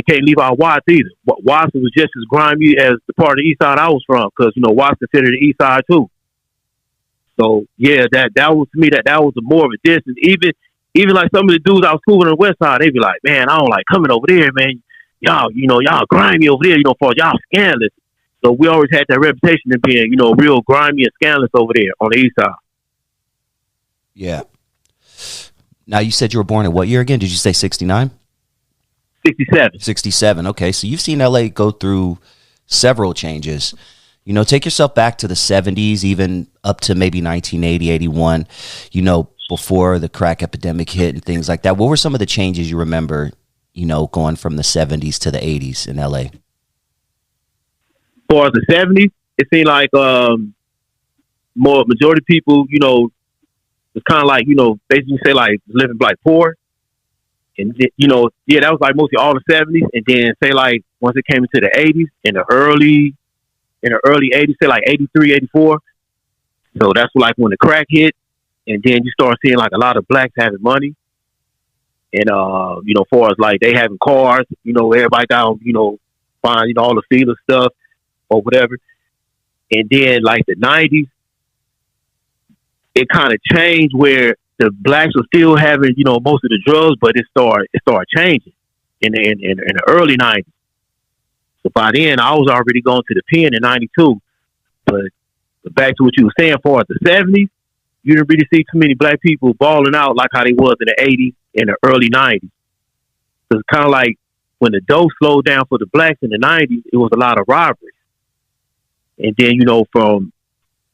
P: can't leave out Watts either. But Watts was just as grimy as the part of the east side I was from, because Watts considered the east side too. So yeah, that was to me that was more of a distance. Even like some of the dudes I was cool on the west side, they'd be like, "Man, I don't like coming over there, man. Y'all, y'all grimy over there, for y'all scandalous." So we always had that reputation of being, real grimy and scandalous over there on the east side.
A: Yeah. Now, you said you were born in what year again? Did you say 69?
P: 67.
A: 67. Okay. So you've seen LA go through several changes. You know, take yourself back to the 70s, even up to maybe 1980, 81, you know, before the crack epidemic hit and things like that. What were some of the changes you remember, you know, going from the 70s to the 80s in LA?
P: For the 70s, it seemed like more majority of people, you know, was kind of like, you know, basically say like living like poor. And, you know, yeah, that was like mostly all the 70s. And then say like once it came into the 80s, in the early 80s, say like 83, 84. So that's like when the crack hit. And then you start seeing like a lot of blacks having money. And, you know, as far as like they having cars, you know, everybody down, you know, buying, you know, all the Steelers stuff or whatever. And then like the 90s, it kind of changed where the blacks were still having, you know, most of the drugs, but it started changing in the early 90s. So by then, I was already going to the pen in 92. But back to what you were saying, for the 70s, you didn't really see too many black people balling out like how they was in the 80s and the early 90s. So it's kind of like when the dough slowed down for the blacks in the 90s, it was a lot of robberies. And then, you know, from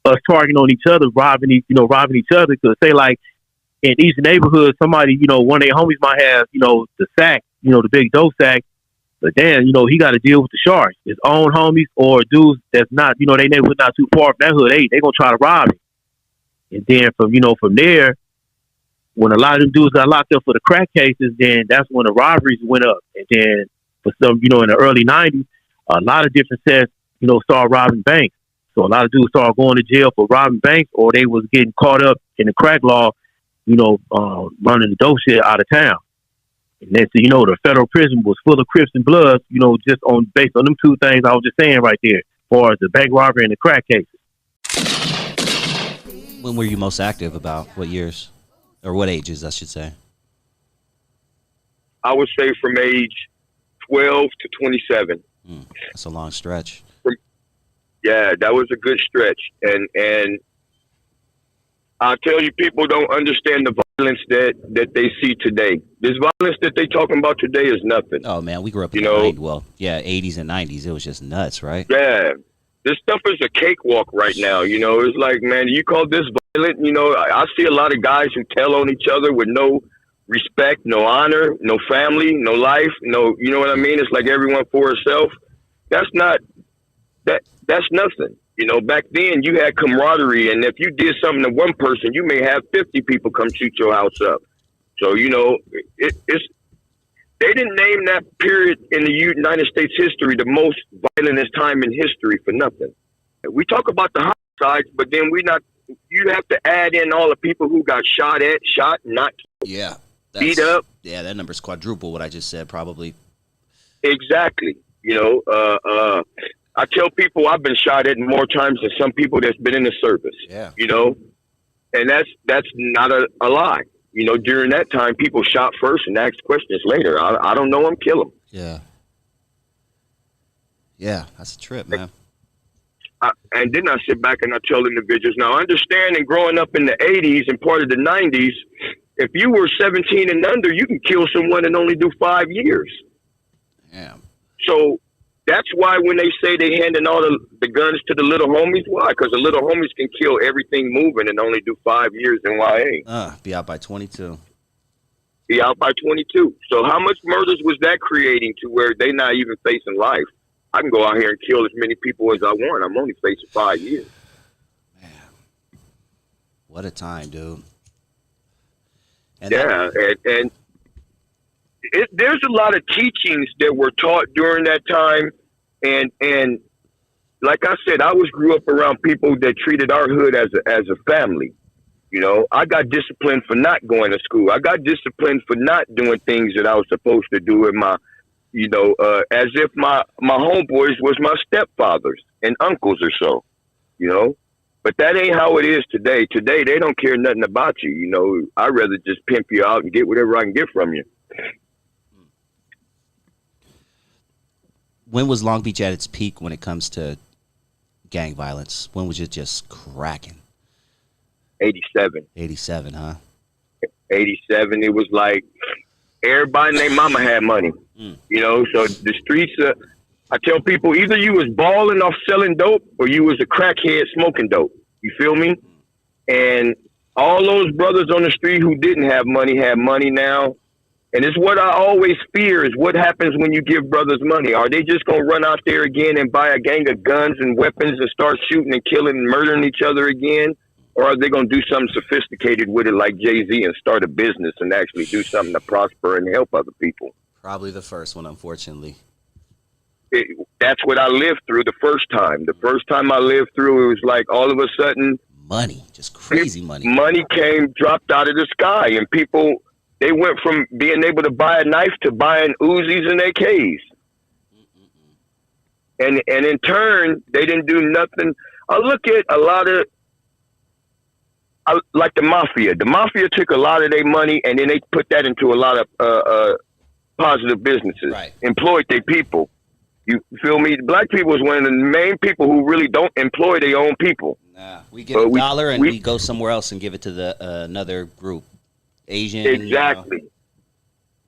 P: us targeting on each other, robbing each other, because say like in each neighborhood, somebody, you know, one of their homies might have, you know, the sack, you know, the big dough sack. But then, you know, he got to deal with the sharks, his own homies or dudes that's not, you know, they neighborhood not too far from that hood. They gonna try to rob him. And then from there, when a lot of them dudes got locked up for the crack cases, then that's when the robberies went up. And then for some, you know, in the early 90s, a lot of different sets, you know, started robbing banks. So a lot of dudes started going to jail for robbing banks, or they was getting caught up in the crack law, you know, running the dope shit out of town. And then, so, you know, the federal prison was full of Crips and Bloods, you know, based on them two things I was just saying right there, as far as the bank robbery and the crack cases.
A: When were you most active? About what years? Or what ages, I should say?
Q: I would say from age 12 to 27.
A: That's a long stretch.
Q: Yeah, that was a good stretch. And I'll tell you, people don't understand the violence that they see today. This violence that they talking about today is nothing.
A: Oh, man, we grew up in the 90s. Well, yeah, 80s and 90s. It was just nuts, right?
Q: Yeah. This stuff is a cakewalk right now. You know, it's like, man, you call this violent? You know, I see a lot of guys who tell on each other with no respect, no honor, no family, no life, no, you know what I mean? It's like everyone for herself. That's nothing. You know, back then you had camaraderie, and if you did something to one person, you may have 50 people come shoot your house up. So, you know, they didn't name that period in the United States history the most violent time in history for nothing. We talk about the homicides, but then you have to add in all the people who got shot, not
A: yeah,
Q: beat up.
A: Yeah, that number's quadruple what I just said, probably.
Q: Exactly. You know, I tell people I've been shot at more times than some people that's been in the service.
A: Yeah.
Q: You know, and that's not a lie. You know, during that time, people shot first and asked questions later. I don't know them, kill them.
A: Yeah. Yeah, that's a trip, man.
Q: And then I sit back and I tell individuals, now understanding growing up in the 80s and part of the 90s, if you were 17 and under, you can kill someone and only do 5 years.
A: Yeah.
Q: So that's why when they say they handing all the guns to the little homies, why? Because the little homies can kill everything moving and only do 5 years in YA.
A: Be out by 22.
Q: Be out by 22. So how much murders was that creating to where they not even facing life? I can go out here and kill as many people as I want. I'm only facing 5 years.
A: Man, what a time, dude. And
Q: and there's a lot of teachings that were taught during that time, and like I said, I grew up around people that treated our hood as a family. You know, I got disciplined for not going to school. I got disciplined for not doing things that I was supposed to do in my, you know, as if my homeboys was my stepfathers and uncles or so, you know. But that ain't how it is today. Today, they don't care nothing about you. You know, I'd rather just pimp you out and get whatever I can get from you.
A: When was Long Beach at its peak when it comes to gang violence? When was it just cracking?
Q: 87.
A: 87, huh?
Q: 87. It was like everybody named mama had money. You know, so the streets I tell people either you was balling off selling dope or you was a crackhead smoking dope. You feel me? And all those brothers on the street who didn't have money now. And it's what I always fear is what happens when you give brothers money. Are they just going to run out there again and buy a gang of guns and weapons and start shooting and killing and murdering each other again? Or are they going to do something sophisticated with it like Jay-Z and start a business and actually do something to prosper and help other people?
A: Probably the first one, unfortunately.
Q: That's what I lived through the first time. The first time I lived through, it was like all of a sudden...
A: money, just crazy money.
Q: Money dropped out of the sky, and people... they went from being able to buy a knife to buying Uzis and AKs. And in turn, they didn't do nothing. I look at a lot of, like the mafia. The mafia took a lot of their money and then they put that into a lot of positive businesses. Right. Employed their people. You feel me? Black people is one of the main people who really don't employ their own people.
A: Nah, we get a dollar and we go somewhere else and give it to the another group. Asian.
Q: Exactly.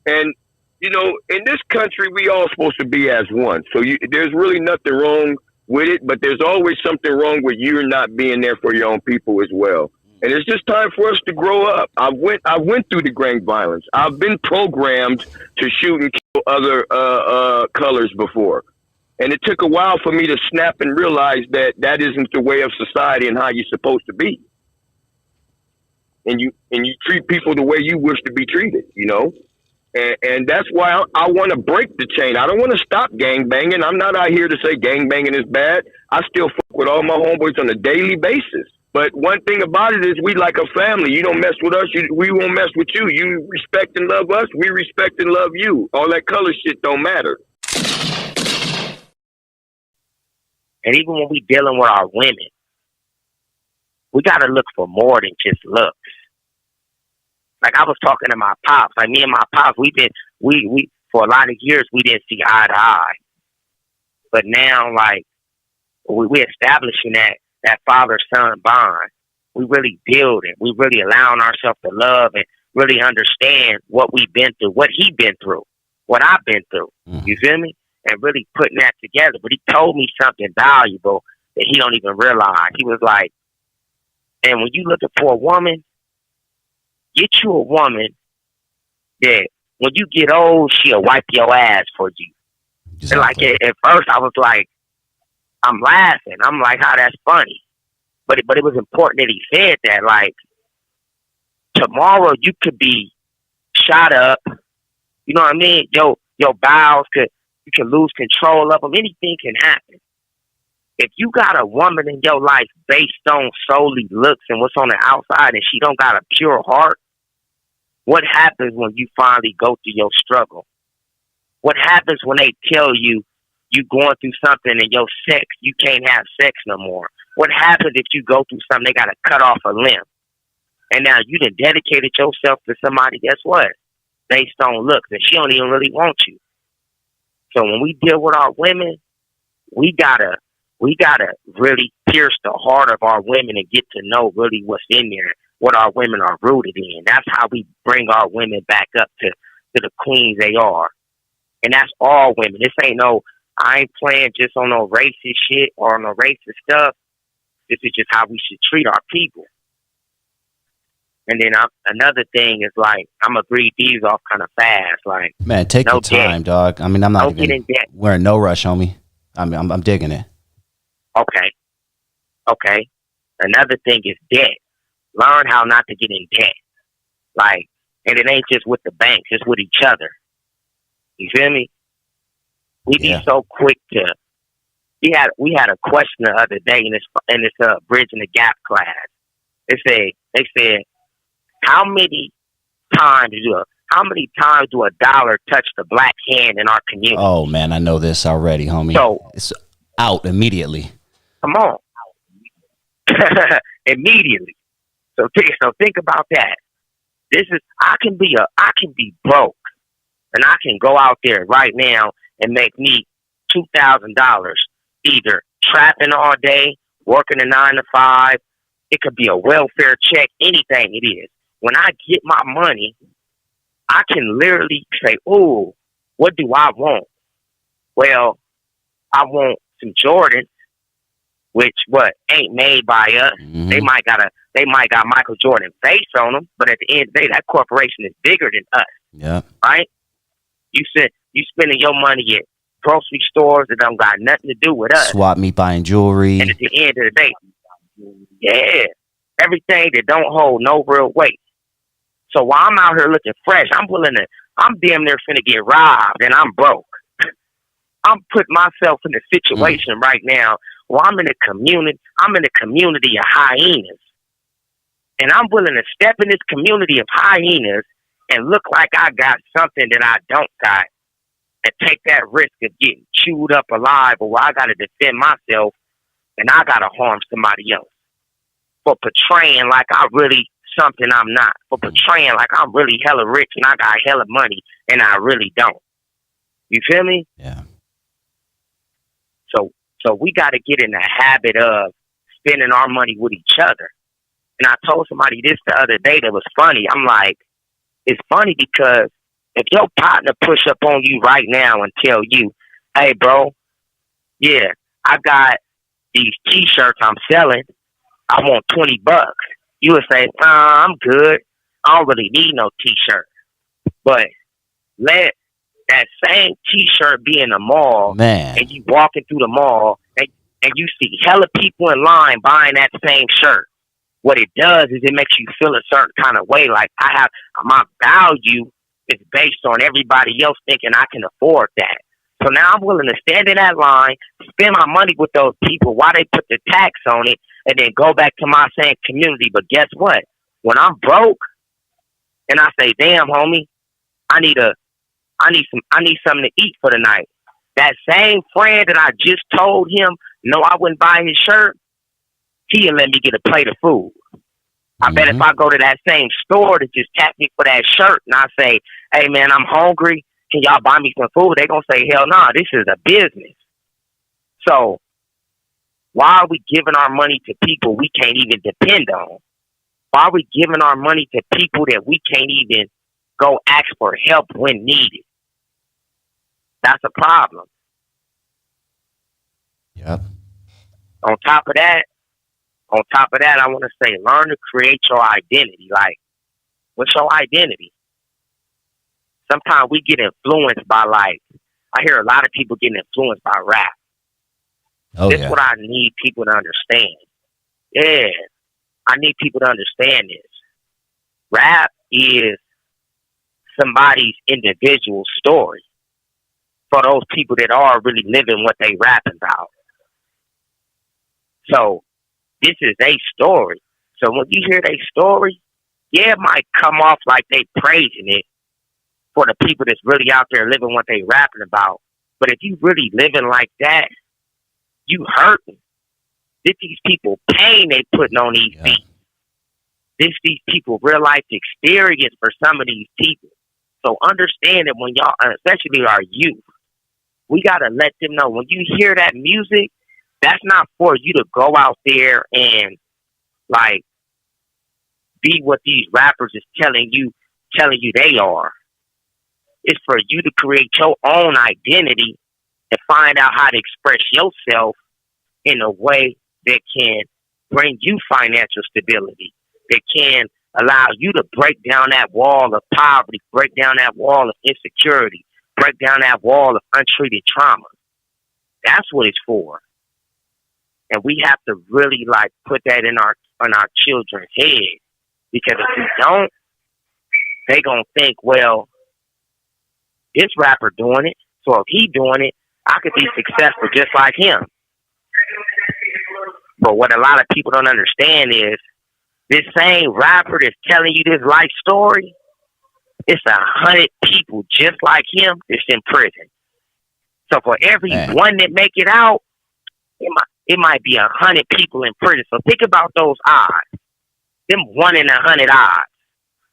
Q: And, you know, in this country, we all supposed to be as one. So there's really nothing wrong with it, but there's always something wrong with you not being there for your own people as well. And it's just time for us to grow up. I went through the gang violence. I've been programmed to shoot and kill other colors before. And it took a while for me to snap and realize that that isn't the way of society and how you're supposed to be. And you treat people the way you wish to be treated, you know? And that's why I want to break the chain. I don't want to stop gang banging. I'm not out here to say gang banging is bad. I still fuck with all my homeboys on a daily basis. But one thing about it is we like a family. You don't mess with us, we won't mess with you. You respect and love us, we respect and love you. All that color shit don't matter.
R: And even when we dealing with our women, we got to look for more than just looks. Like I was talking to my pops, like me and my pops, we for a lot of years, we didn't see eye to eye. But now, like, we establishing that father-son bond. We really building. We really allowing ourselves to love and really understand what we've been through, what he been through, what I've been through. You feel me? And really putting that together. But he told me something valuable that he don't even realize. He was like, and when you looking for a woman, get you a woman that when you get old, she'll wipe your ass for you. Exactly. And like at first I was like, I'm laughing. I'm like, how that's funny. But it was important that he said that, like, tomorrow you could be shot up. You know what I mean? Your bowels you can lose control of them. Anything can happen. If you got a woman in your life based on solely looks and what's on the outside and she don't got a pure heart, what happens when you finally go through your struggle? What happens when they tell you going through something and your sex, you can't have sex no more? What happens if you go through something, they got to cut off a limb? And now you done dedicated yourself to somebody, guess what? Based on looks, and she don't even really want you. So when we deal with our women, we gotta really pierce the heart of our women and get to know really what's in there, what our women are rooted in. That's how we bring our women back up to the queens they are. And that's all women. This ain't I ain't playing just on no racist shit or no racist stuff. This is just how we should treat our people. And then another thing is, like, I'm going to read these off kind of fast. Like,
A: man, take your time, dog. I mean, I'm not even, we're in no rush, homie. I'm digging it. Okay. Another thing is debt. Learn how not to get in debt. Like, and it ain't just with the banks, it's with each other. You feel me? We be so quick to. We had a question the other day in this Bridging the Gap class. They said, how many times do a dollar touch the black hand in our community? Oh man, I know this already, homie. So it's out immediately.
R: Come on, immediately. So think about that. I can be broke, and I can go out there right now and make me $2,000, either trapping all day, working a 9 to 5. It could be a welfare check, anything it is. When I get my money, I can literally say, "Oh, what do I want?" Well, I want some Jordans, which ain't made by us.
A: Mm-hmm.
R: They might got Michael Jordan face on them, but at the end of the day, that corporation is bigger than us.
A: Yeah.
R: Right? You spending your money at grocery stores that don't got nothing to do with us.
A: Swap meet buying jewelry.
R: And at the end of the day, yeah, everything that don't hold no real weight. So while I'm out here looking fresh, I'm damn near finna get robbed, and I'm broke. I'm putting myself in a situation right now where I'm in a community of hyenas. And I'm willing to step in this community of hyenas and look like I got something that I don't got, and take that risk of getting chewed up alive, or where I got to defend myself and I got to harm somebody else for portraying like I really something I'm not, for portraying like I'm really hella rich and I got hella money and I really don't. You feel me?
A: Yeah.
R: So we got to get in the habit of spending our money with each other. And I told somebody this the other day that was funny. I'm like, it's funny because if your partner push up on you right now and tell you, hey, bro, yeah, I got these T-shirts I'm selling. I want $20. You would say, I'm good. I don't really need no T-shirt. But let that same T-shirt be in the mall,
A: man,
R: and you walking through the mall, and you see hella people in line buying that same shirt. What it does is it makes you feel a certain kind of way, like my value is based on everybody else thinking I can afford that. So now I'm willing to stand in that line, spend my money with those people while they put the tax on it, and then go back to my same community. But guess what? When I'm broke and I say, damn, homie, I need something to eat for the night. That same friend that I just told him, no, I wouldn't buy his shirt, he'll let me get a plate of food. I bet if I go to that same store to just tap me for that shirt and I say, hey, man, I'm hungry, can y'all buy me some food? They're going to say, hell no, this is a business. So why are we giving our money to people we can't even depend on? Why are we giving our money to people that we can't even go ask for help when needed? That's a problem.
A: Yep.
R: On top of that, I want to say, learn to create your identity. Like, what's your identity? Sometimes we get influenced by, like, I hear a lot of people getting influenced by rap. This is what I need people to understand. Yeah, I need people to understand this. Rap is somebody's individual story for those people that are really living what they rapping about. So this is a story. So when you hear their story, yeah, it might come off like they praising it for the people that's really out there living what they rapping about. But if you really living like that, you hurting. This these people pain they putting on these beats. This these people real life experience for some of these people. So understand that when y'all, especially our youth, we gotta let them know when you hear that music, that's not for you to go out there and like be what these rappers is telling you they are. It's for you to create your own identity and find out how to express yourself in a way that can bring you financial stability, that can allow you to break down that wall of poverty, break down that wall of insecurity, break down that wall of untreated trauma. That's what it's for. And we have to really like put that in our children's head, because if we don't, they gonna think, well, this rapper doing it, so if he doing it, I could be successful just like him. But what a lot of people don't understand is this same rapper that's telling you this life story, it's 100 people just like him that's in prison. So for every one that make it out, it might be 100 people in prison. So think about those odds. Them 1 in 100 odds.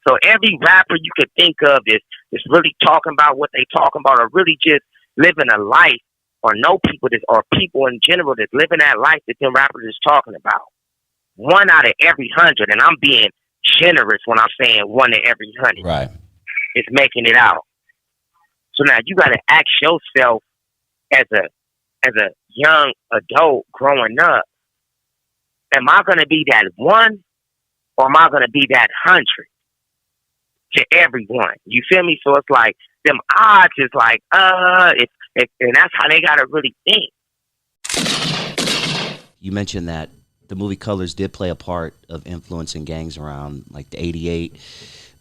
R: So every rapper you could think of is really talking about what they talking about, or really just living a life, or know people that, or people in general that's living that life that them rappers is talking about. 1 out of every 100, and I'm being generous when I'm saying 1 in every 100.
A: Right.
R: Is making it out. So now you got to ask yourself as a as a young adult growing up, am I going to be that one or am I going to be that 100 to everyone? You feel me? So it's like them odds is like, and that's how they got to really think.
A: You mentioned that the movie Colors did play a part of influencing gangs around like the 88,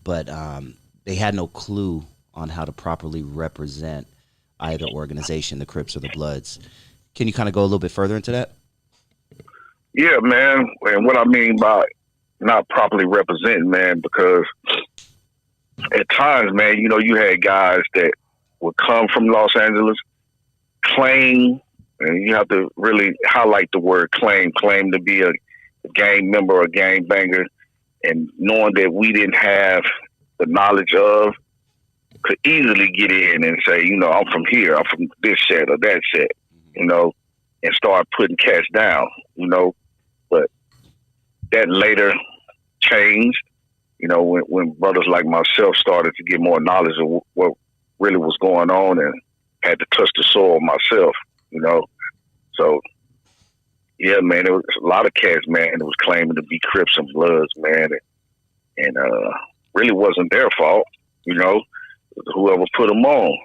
A: but they had no clue on how to properly represent either organization, the Crips or the Bloods. Can you kind of go a little bit further into that?
S: Yeah, man. And what I mean by not properly representing, man, because at times, man, you know, you had guys that would come from Los Angeles, claim, and you have to really highlight the word claim to be a gang member or a gang banger, and knowing that we didn't have the knowledge of, could easily get in and say, you know, I'm from here, I'm from this set or that set, you know, and start putting cash down, you know. But that later changed, you know, when brothers like myself started to get more knowledge of what really was going on and had to touch the soil myself, you know. So, yeah, man, it was a lot of cats, man, that was claiming to be Crips and Bloods, man, and really wasn't their fault, you know. Whoever put them on,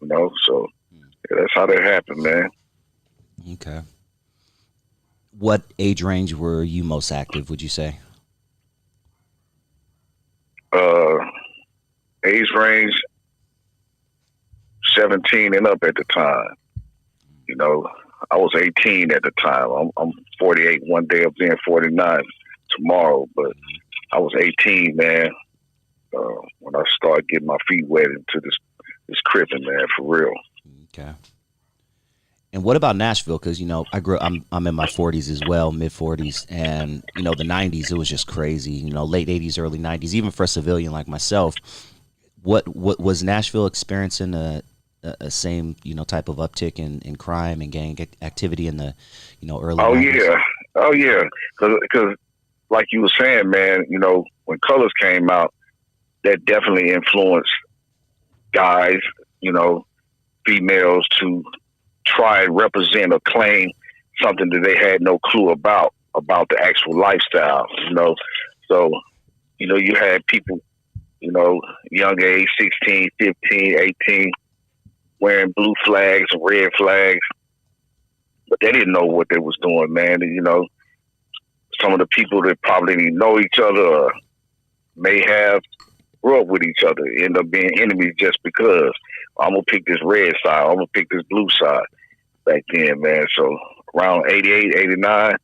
S: you know. So yeah, that's how that happened, man.
A: Okay. What age range were you most active, would you say?
S: Age range 17 and up at the time. You know, I was 18 at the time. I'm 48 one day, of being 49 tomorrow, but I was 18, man, when I started getting my feet wet into this cripping, man, for real.
A: Okay. And what about Nashville? Because, you know, I'm in my 40s as well, mid 40s, and, you know, the 90s, it was just crazy. You know, late 80s, early 90s, even for a civilian like myself. What was Nashville experiencing a same, you know, type of uptick in crime and gang activity in the, you know, early 90s?
S: Oh yeah, because like you were saying, man, you know, when Colors came out, that definitely influenced guys, you know, females to try and represent or claim something that they had no clue about the actual lifestyle, you know. So, you know, you had people, you know, young age, 16, 15, 18, wearing blue flags and red flags, but they didn't know what they was doing, man. And, you know, some of the people that probably didn't know each other or may have grew up with each other end up being enemies just because I'm going to pick this red side, I'm going to pick this blue side back then, man. So around 88, 89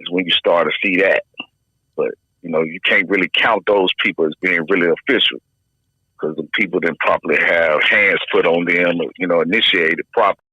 S: is when you start to see that. But, you know, you can't really count those people as being really official because the people didn't properly have hands put on them, you know, initiated properly.